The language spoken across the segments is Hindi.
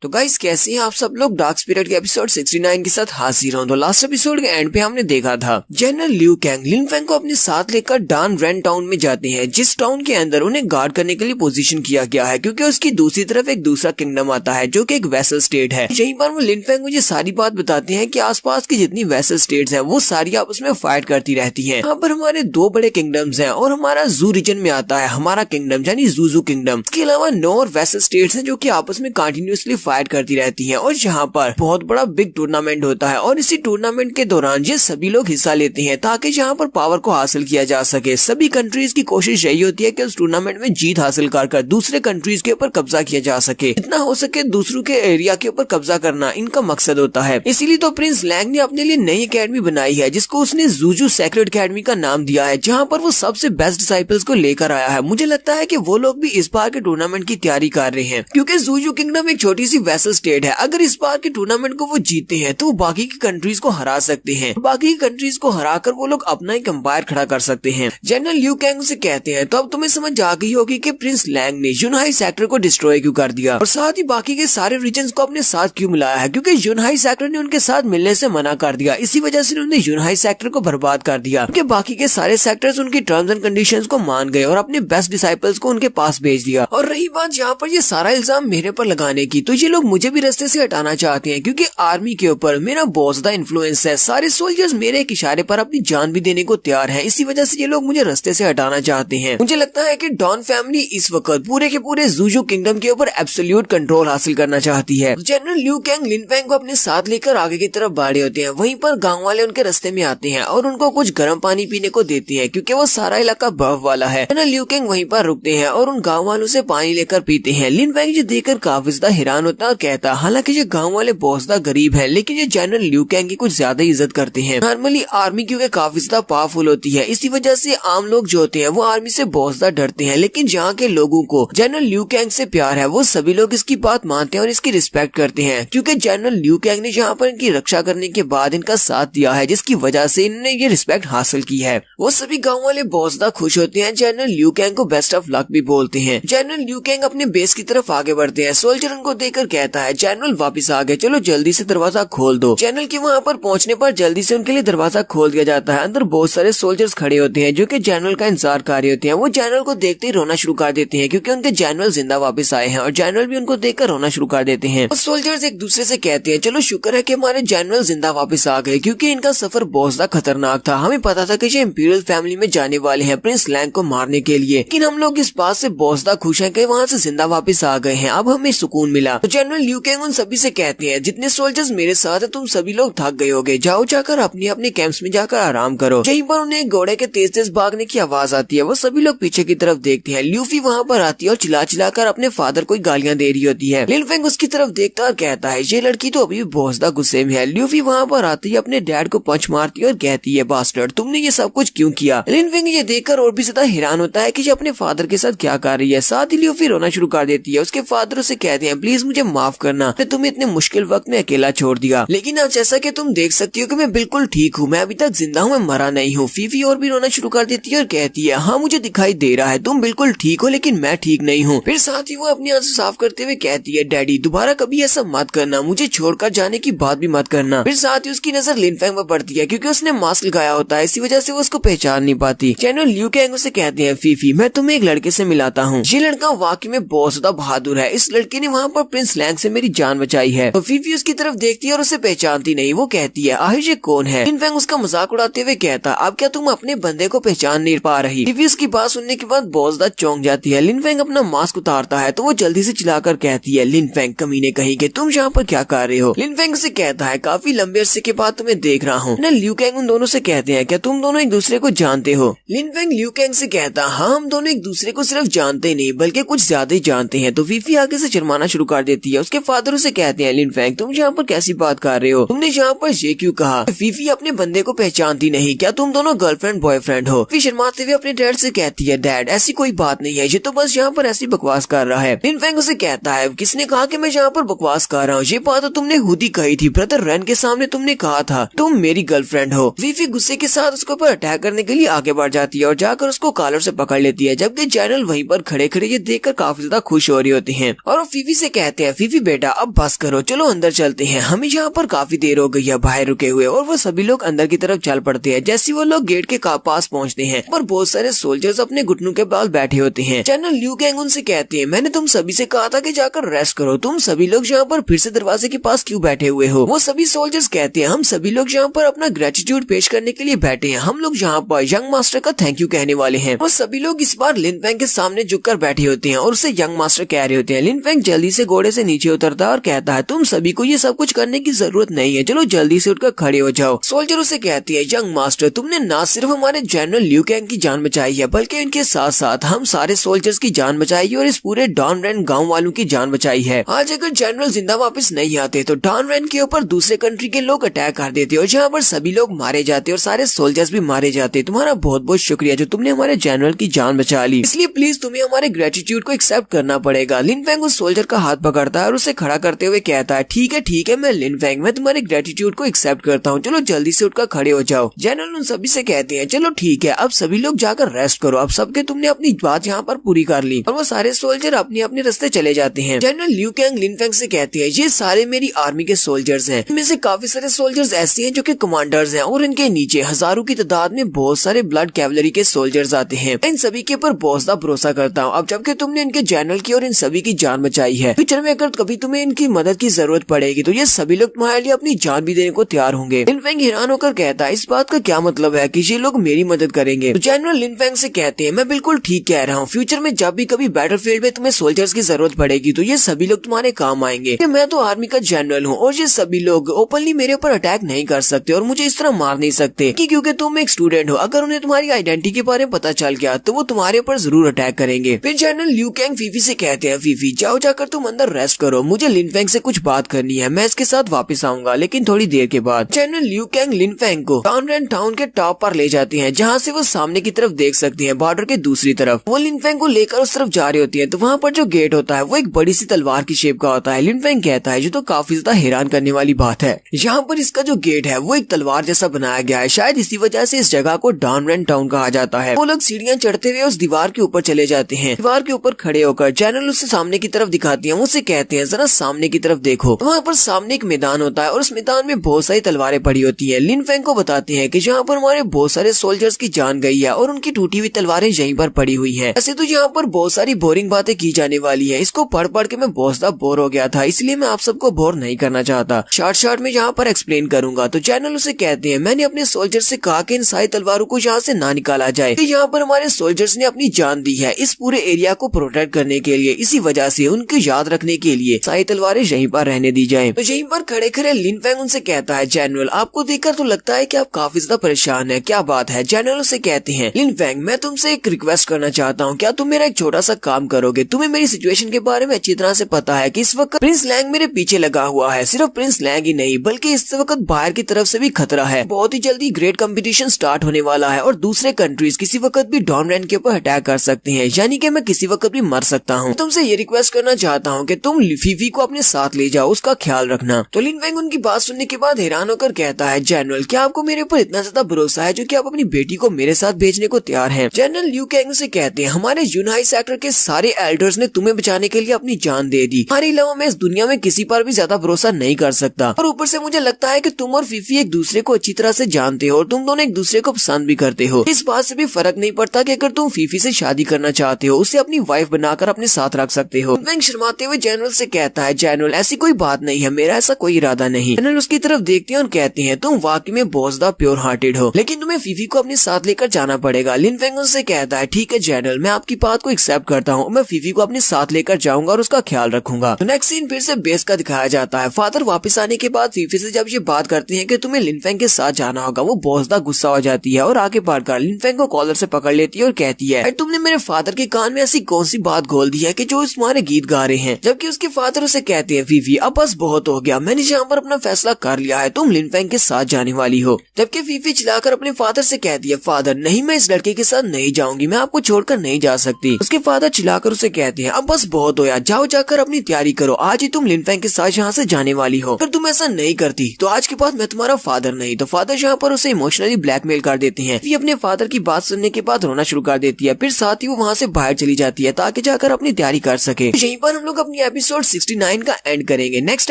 तो गाइस कैसे हैं आप सब लोग। डार्क स्पिरिट के एपिसोड 69 के साथ हाजिर हूं। तो लास्ट एपिसोड के एंड पे हमने देखा था जनरल लिू कैंग लिन फेंग को अपने साथ लेकर डान रेन टाउन में जाते हैं, जिस टाउन के अंदर उन्हें गार्ड करने के लिए पोजीशन किया गया है क्योंकि उसकी दूसरी तरफ एक दूसरा किंगडम आता है जो कि एक वैसल स्टेट है। यहीं पर वो लिन फेंग मुझे सारी बात बताते हैं कि आसपास की जितनी वैसल स्टेट्स हैं वो सारी आपस में फाइट करती रहती हैं। यहाँ पर हमारे दो बड़े किंगडम्स हैं और हमारा जू रीजन में आता है हमारा किंगडम यानी जूजू किंगडम। इसके अलावा 9 और वैसल स्टेट्स हैं जो कि आपस में कंटिन्यूअसली फाइट करती रहती हैं और यहाँ पर बहुत बड़ा बिग टूर्नामेंट होता है और इसी टूर्नामेंट के दौरान ये सभी लोग हिस्सा लेते हैं ताकि यहाँ पर पावर को हासिल किया जा सके। सभी कंट्रीज की कोशिश यही होती है कि उस टूर्नामेंट में जीत हासिल कर दूसरे कंट्रीज के ऊपर कब्जा किया जा सके, जितना हो सके दूसरों के एरिया के ऊपर कब्जा करना इनका मकसद होता है। इसीलिए तो प्रिंस लैंग ने अपने लिए नई अकेडमी बनाई है जिसको उसने जूजू सेक्रेड अकेडमी का नाम दिया है, जहाँ पर वो सबसे बेस्ट डिसाइपल्स को लेकर आया है। मुझे लगता है कि वो लोग भी इस बार के टूर्नामेंट की तैयारी कर रहे हैं क्योंकि जूजू किंगडम एक छोटी सी वैसल स्टेट है। अगर इस बार के टूर्नामेंट को वो जीते हैं तो वो बाकी की कंट्रीज को हरा सकते हैं। बाकी की कंट्रीज को हराकर वो लोग अपना एक एम्पायर खड़ा कर सकते हैं। जनरल लिू कैंग से कहते हैं तो अब तुम्हें समझ आ गई होगी कि प्रिंस लैंग ने यूनहाई सेक्टर को डिस्ट्रॉय क्यों कर दिया और साथ ही बाकी के सारे रीजन्स को अपने साथ क्यों मिलाया है, क्योंकि यूनहाई सेक्टर ने उनके साथ मिलने से मना कर दिया। इसी वजह से उन्होंने यूनहाई सेक्टर को बर्बाद कर दिया क्योंकि बाकी के सारे सेक्टर्स उनकी टर्म्स एंड कंडीशंस को मान गए और अपने बेस्ट डिसाइपल्स को उनके पास भेज दिया। और रही बात यहाँ पर ये सारा इल्जाम मेरे पर लगाने की, तो ये लोग मुझे भी रास्ते से हटाना चाहते हैं क्योंकि आर्मी के ऊपर मेरा बहुत ज्यादा इन्फ्लुएंस है। सारे सोल्जर्स मेरे एक इशारे पर अपनी जान भी देने को तैयार है। इसी वजह से ये लोग मुझे रास्ते से हटाना चाहते हैं। मुझे लगता है कि डॉन फैमिली इस वक्त पूरे के पूरे जूजू किंगडम के ऊपर एब्सोल्यूट कंट्रोल हासिल करना चाहती है। जनरल लिू कैंग लिन फेंग को अपने साथ लेकर आगे की तरफ बढ़े होते हैं। वहीं पर गांव वाले उनके रास्ते में आते हैं और उनको कुछ गर्म पानी पीने को देते हैं क्योंकि वो सारा इलाका बर्फ वाला है। जनरल लिू कैंग वहीं पर रुकते हैं और उन गाँव वालों से पानी लेकर पीते हैं। लिन फेंग ये देखकर काफी ज्यादा हैरान होता है और कहता है हालांकि ये गाँव वाले बहुत ज्यादा गरीब है लेकिन ये जनरल लिू कैंग की कुछ ज्यादा इज्जत करते हैं। नॉर्मली आर्मी क्योंकि काफी ज्यादा पावरफुल होती है, इसी वजह से आम लोग जो होते हैं वो आर्मी से बहुत ज्यादा डरते हैं, लेकिन जहाँ के लोगों को जनरल लिू कैंग से प्यार है वो सभी लोग इसकी बात मानते हैं और इसकी रिस्पेक्ट करते हैं क्योंकि जनरल लिू कैंग ने यहाँ पर इनकी रक्षा करने के बाद इनका साथ दिया है, जिसकी वजह से इन्होंने ये रिस्पेक्ट हासिल की है। वो सभी गाँव वाले बहुत ज्यादा खुश होते हैं। जनरल लिू कैंग को बेस्ट ऑफ लक भी बोलते हैं। जनरल लिू कैंग अपने बेस की तरफ आगे बढ़ते हैं। सोल्जर उनको देखकर कहता है जनरल वापिस आ गए, चलो जल्दी से दरवाजा खोल दो। जनरल के वहाँ पर पहुँचने पर जल्दी से उनके लिए दरवाजा खोल दिया जाता है। अंदर बहुत सारे सोल्जर्स खड़े होते हैं जो कि जनरल का इंतजार कर रहे होते हैं। वो जनरल को देखते ही रोना शुरू कर देते हैं क्योंकि उनके जनरल जिंदा वापस आए हैं और जनरल भी उनको देखकर रोना शुरू कर देते हैं। और सोल्जर्स एक दूसरे से कहते हैं चलो शुक्र है कि हमारे जनरल जिंदा वापस आ गए क्योंकि इनका सफर बहुत ज्यादा खतरनाक था। हमें पता था कि ये इंपीरियल फैमिली में जाने वाले हैं प्रिंस लैंग को मारने के लिए, लेकिन हम लोग इस बात से बहुत ज्यादा खुश हैं कि वहाँ से जिंदा वापस आ गए हैं। अब हमें सुकून मिला। तो जनरल लिू कैंग उन सभी से कहते हैं जितने सोल्जर्स मेरे साथ है तुम सभी लोग थक गए होगे, जाओ जाकर अपने अपने कैंप्स में जाकर आराम करो। यहीं पर उन्हें घोड़े के तेज तेज भागने की आवाज आती है। वो सभी लोग पीछे की तरफ देखते हैं। ल्यूफी वहाँ पर आती है और चिल्ला चिल्लाकर अपने फादर को गालियां दे रही होती है। लिन फेंग उसकी तरफ देखता और कहता है ये लड़की तो अभी भी बहुत ज्यादा गुस्से में है। ल्यूफी वहाँ पर आती है, अपने डैड को पंच मारती है और कहती है बास्टर्ड तुमने ये सब कुछ क्यों किया। लिन फेंग ये देखकर और भी ज्यादा हैरान होता है कि ये अपने फादर के साथ क्या कर रही है। साथ ही ल्यूफी रोना शुरू कर देती है। उसके फादर उसे कहते हैं प्लीज मुझे माफ करना, तुम्हें इतने मुश्किल वक्त में अकेला छोड़ दिया, लेकिन आज जैसा कि तुम देख सकती हो कि मैं बिल्कुल ठीक हूँ, मैं अभी तक जिंदा हूँ, मैं मरा नहीं हूँ। फीफी और भी रोना शुरू कर देती है और कहती है हाँ मुझे दिखाई दे रहा है तुम बिल्कुल ठीक हो लेकिन मैं ठीक नहीं हूँ। फिर साथ ही वो अपनी आंसू साफ करते हुए कहती है डैडी दोबारा कभी ऐसा मत करना, मुझे छोड़कर जाने की बात भी मत करना। फिर साथ ही उसकी नजर लिन फेंग पर पड़ती है क्योंकि उसने मास्क लगाया होता है, इसी वजह से वो उसको पहचान नहीं पाती। जनरल लिू कैंग उसे कहते हैं फीफी मैं तुम्हें एक लड़के से मिलाता हूँ, ये लड़का वाकई में बहुत ज्यादा बहादुर है, इस लड़के ने वहाँ पर प्रिंस लैंग से मेरी जान बचाई है। तो फीफी उसकी तरफ देखती है और उसे पहचानती नहीं। वो कहती है आखिर ये कौन है। लिन फेंग उसका मजाक उड़ाते हुए कहता अब क्या तुम अपने बंदे को पहचान नहीं पा रही। फीफी उसकी बात सुनने के बाद बहुत ज्यादा चौंक जाती है। लिन फेंग अपना मास्क उतारता है तो वो जल्दी से चिल्लाकर कहती है लिन फेंग कमीने कहीं के तुम यहाँ पर क्या कर रहे हो। लिन फेंग से कहता है काफी लंबे अरसे के बाद तुम्हें देख रहा हूँ। लिू कैंग उन दोनों से कहते हैं क्या तुम दोनों एक दूसरे को जानते हो। लिन फेंग लिू कैंग से कहता हाँ हम दोनों एक दूसरे को सिर्फ जानते ही नहीं बल्कि कुछ ज्यादा ही जानते हैं। तो फीफी आगे से शर्माना शुरू कर देती है। उसके फादर उसे कहते हैं लिन फेंग तुम यहाँ पर कैसी बात कर रहे हो, तुमने यहाँ पर ये क्यों कहा। फीफी अपने बंदे को पहचानती नहीं, क्या तुम दोनों गर्लफ्रेंड बॉयफ्रेंड हो। फिर शर्माते हुए अपने डैड से कहती है डैड ऐसी कोई बात नहीं है, ये तो बस यहाँ पर ऐसी बकवास कर रहा है। लिन फेंग उसे कहता है किसने कहा कि मैं यहाँ पर बकवास कर रहा हूँ, ये बात तो तुमने खुद ही कही थी, ब्रदर रेन के सामने तुमने कहा था तुम मेरी गर्लफ्रेंड हो। फीफी गुस्से के साथ उसके ऊपर अटैक करने के लिए आगे बढ़ जाती है और जाकर उसको कॉलर से पकड़ लेती है, जबकि जनरल वहीं पर खड़े खड़े ये देखकर काफी ज्यादा खुश हो रही होती हैं और वो फीफी से कहते हैं फीफी बेटा अब बस करो, चलो अंदर चलते हैं, हमें यहाँ पर काफी देर हो गई है बाहर रुके हुए। और वो सभी लोग अंदर की तरफ चल पड़ते हैं। जैसे वो लोग गेट के पास पहुँचते हैं पर बहुत सारे सोल्जर्स अपने घुटनों के पास बैठे होते हैं। जनरल ल्यू कैंग उनसे कहते हैं, मैंने तुम सभी से कहा था कि जाकर रेस्ट करो, तुम सभी लोग यहाँ पर फिर से दरवाजे के पास क्यों बैठे हुए हो। वो सभी सोल्जर्स कहते हैं, हम सभी लोग यहाँ पर अपना ग्रेटिट्यूड पेश करने के लिए बैठे हैं, हम लोग यहाँ पर यंग मास्टर का थैंक यू कहने वाले हैं। वो सभी लोग इस बार लिन फेंग के सामने झुककर बैठे होते हैं और उसे यंग मास्टर कह रहे होते हैं। लिन फेंग जल्दी से घोड़े से नीचे उतरता है और कहता है, तुम सभी को ये सब कुछ करने की जरूरत नहीं है, चलो जल्दी से उठकर खड़े हो जाओ। सोल्जर उसे कहती है, यंग मास्टर तुमने न सिर्फ हमारे जनरल ल्यू कैंग की जान बचाई है बल्कि इनके साथ साथ हम सारे सोल्जर्स की जान बचाई है और इस पूरे डॉन रेन गांव वालों की जान बचाई है। आज अगर जनरल जिंदा वापस नहीं आते तो डॉन रेन के ऊपर दूसरे कंट्री के लोग अटैक कर देते और जहाँ पर सभी लोग मारे जाते और सारे सोल्जर्स भी मारे जाते। तुम्हारा बहुत बहुत शुक्रिया जो तुमने हमारे जनरल की जान बचा ली, इसलिए प्लीज तुम्हें हमारे ग्रेटिट्यूड को एक्सेप्ट करना पड़ेगा। लिन फेंग उस सोल्जर का हाथ पकड़ता है और उसे खड़ा करते हुए कहता है, ठीक है मैं लिन फेंग, मैं तुम्हारे ग्रेटिट्यूड को एक्सेप्ट करता हूँ, चलो जल्दी से उठकर खड़े हो जाओ। जनरल उन सभी से कहते हैं, चलो ठीक है अब सभी लोग जाकर रेस्ट करो, अब सबके तुमने अपनी बात यहाँ पर पूरी कर ली। और वो सारे सोल्जर अपने अपने रास्ते चले जाते हैं। जनरल ल्यू कैंग लिन फेंग से कहते हैं, ये सारे मेरी आर्मी के सोल्जर्स हैं, इनमें से काफी सारे सोल्जर्स ऐसे हैं जो कि कमांडर्स हैं और इनके नीचे हजारों की तादाद में बहुत सारे ब्लड कैवलरी के सोल्जर्स आते हैं। इन सभी के ऊपर बहुत ज्यादा भरोसा करता हूँ। अब जबकि तुमने इनके जनरल की और इन सभी की जान बचाई है, फ्यूचर में अगर कभी तुम्हें इनकी मदद की जरूरत पड़ेगी तो ये सभी लोग तुम्हारे लिए अपनी जान भी देने को तैयार होंगे। लिन फेंग हैरान होकर कहता है, इस बात का क्या मतलब है कि ये लोग मेरी मदद करेंगे। तो जनरल लिन फेंग से कहते हैं, मैं बिल्कुल ठीक कह रहा हूँ, फ्यूचर में जब भी कभी बैटलफील्ड में तुम्हें सोल्जर्स की जरूरत पड़ेगी तो ये सभी लोग तुम्हारे काम आएंगे। मैं तो आर्मी का जनरल हूँ और ये सभी लोग ओपनली मेरे ऊपर अटैक नहीं कर सकते और मुझे इस तरह मार नहीं सकते क्योंकि तुम एक स्टूडेंट हो। अगर उन्हें तुम्हारी आइडेंटिटी के बारे में पता चल गया तो वो तुम्हारे ऊपर जरूर अटैक करेंगे। फिर जनरल ल्यू कैंग फीफी से कहते हैं, फीफी जाओ जाकर तुम अंदर रेस्ट करो, मुझे लिन फेंग से कुछ बात करनी है, मैं इसके साथ वापस आऊंगा लेकिन थोड़ी देर के बाद। जनरल ल्यू कैंग लिन फेंग को डॉन रेन टाउन के टॉप पर ले जाते हैं जहाँ से वो सामने की तरफ देख सकते हैं बॉर्डर के दूसरी तरफ। वो लिन फेंग को लेकर उस तरफ जा रही होती है तो वहाँ पर जो गेट होता है वो एक बड़ी सी तलवार की शेप का होता है। लिन फेंग कहता है, जो तो काफी ज्यादा हैरान करने वाली बात है, यहाँ पर इसका जो गेट है वो एक तलवार जैसा बनाया गया है, शायद इसी वजह से इस जगह को डॉन रेन टाउन कहा जाता है। वो लोग सीढ़ियाँ चढ़ते हुए उस दीवार के ऊपर चले जाते हैं। दीवार के ऊपर खड़े होकर जनरल उसे सामने की तरफ दिखाती है, उसे कहते हैं, जरा सामने की तरफ देखो। वहाँ पर सामने एक मैदान होता है और उस मैदान में बहुत सारी तलवारें पड़ी होती है। लिन फेंग को बताते हैं कि यहाँ पर हमारे बहुत सारे सोल्जर्स की जान गई है और उनकी टूटी हुई तलवारें यहीं पर पड़ी हुई है। ऐसे तो यहाँ पर बहुत सारी बोरिंग बातें की जाने वाली है, इसको पढ़ पढ़ के मैं बहुत ज्यादा बोर हो गया था, इसलिए मैं आप सबको बोर नहीं करना चाहता, शॉर्ट में यहाँ पर एक्सप्लेन करूंगा। तो जनरल उसे कहते हैं, मैंने अपने सोल्जर से कहा कि इन सारी तलवारों को यहाँ से ना निकाला जाए, तो यहाँ पर हमारे सोल्जर्स ने अपनी जान दी है इस पूरे एरिया को प्रोटेक्ट करने के लिए, इसी वजह से उनको याद रखने के लिए सारी तलवारें यहीं पर रहने दी जाएं। तो यहीं पर खड़े खड़े लिन फेंग उनसे कहता है, जनरल आपको देखकर तो लगता है कि आप काफी ज्यादा परेशान हैं, क्या बात है। जनरल उसे कहते हैं, लिन फेंग मैं तुमसे एक रिक्वेस्ट करना चाहता हूँ, क्या तुम मेरा एक छोटा सा काम करोगे। तुम्हें मेरी सिचुएशन के बारे में अच्छी तरह से पता है कि इस वक्त प्रिंस लैंग मेरे पीछे लगा हुआ है, सिर्फ प्रिंस लैंग ही नहीं बल्कि इस वक्त बाहर की तरफ से भी खतरा है, बहुत ही जल्दी ग्रेट कंपटीशन स्टार्ट होने वाला है और दूसरे कंट्रीज किसी वक्त भी डॉन रेन के ऊपर अटैक कर सकते हैं, यानी कि मैं किसी वक्त भी मर सकता हूँ। तुमसे ये रिक्वेस्ट करना चाहता हूँ कि तुम फीफी को अपने साथ ले जाओ, उसका ख्याल रखना। तो लिन फेंग उनकी बात सुनने के बाद हैरान होकर कहता है, जनरल क्या आपको मेरे ऊपर इतना ज्यादा भरोसा है जो कि आप अपनी बेटी को मेरे साथ भेजने को तैयार हैं। जनरल ल्यू कैंग से कहते हैं, हमारे यूनाई सेक्टर के सारे एल्डर्स ने तुम्हें बचाने के लिए अपनी जान दे दी, हमारे अलावा मैं इस दुनिया में किसी पर भी ज्यादा भरोसा नहीं कर सकता, और ऊपर से मुझे लगता है कि तुम और फीफी एक दूसरे को अच्छी तरह से जानते हो और तुम दोनों एक दूसरे को पसंद भी करते हो। इस बात से भी फर्क नहीं पड़ता कि अगर तुम फीफी से शादी करना चाहते हो उसे अपनी वाइफ बनाकर अपने साथ रख सकते हो। फेंग शर्माते हुए जनरल से कहता है, जनरल ऐसी कोई बात नहीं है, मेरा ऐसा कोई इरादा नहीं। जनरल उसकी तरफ देखते हैं और कहते हैं, तुम वाकई में बहुत ज्यादा प्योर हार्टेड हो, लेकिन तुम्हें फीफी को अपने साथ लेकर जाना पड़ेगा। लिन फेंग उनसे कहता है, ठीक है जनरल मैं आपकी बात को एक्सेप्ट करता हूँ, मैं फीफी को अपने साथ लेकर जाऊंगा और उसका ख्याल रखूंगा। तो नेक्स्ट सीन फिर से बेस का दिखाया जाता है। फादर वापस आने के बाद फीफी से जब ये बात करते हैं कि तुम्हें लिन फेंग के साथ जाना होगा, वो बहुत ज्यादा गुस्सा हो जाती है और आगे बढ़कर लिन फेंग को कॉलर से पकड़ लेती है और कहती है, तुमने मेरे फादर के कान में ऐसी कौन सी बात घोल दी है कि जो तुम्हारे गीत गा रहे हैं। जबकि उसके फादर उसे कहते हैं, फीफी अब बस बहुत हो गया, मैंने यहाँ पर अपना फैसला कर लिया है, तुम लिन फेंग के साथ जाने वाली हो। जबकि फीफी चिल्लाकर अपने फादर से कहती है, फादर नहीं मैं इस लड़के के साथ नहीं जाऊंगी, मैं आपको छोड़कर नहीं जा सकती। उसके फादर चिल्लाकर उसे कहते हैं, अब बस बहुत हो, जाओ जाकर अपनी तैयारी करो, आज ही तुम लिन फेंग के साथ यहाँ से जाने वाली हो, अगर तुम ऐसा नहीं करती तो आज के बाद मैं तुम्हारा फादर नहीं। तो फादर यहाँ पर उसे इमोशनली ब्लैकमेल कर देते हैं। फिर अपने फादर की बात सुनने के बाद रोना शुरू कर देती है, फिर साथ ही वो वहाँ से बाहर चली जाती है ताकि जाकर अपनी तैयारी कर सके। यहीं पर हम लोग अपनी एपिसोड एपिसोड 69 का एंड करेंगे। नेक्स्ट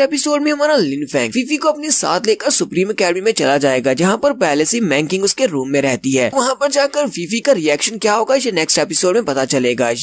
एपिसोड में हमारा लिन फेंग फीफी को अपने साथ लेकर सुप्रीम अकेडमी में चला जाएगा, जहाँ पर पहले से मैंकिंग उसके रूम में रहती है। वहाँ पर जाकर फीफी का रिएक्शन क्या होगा ये नेक्स्ट एपिसोड में पता चलेगा।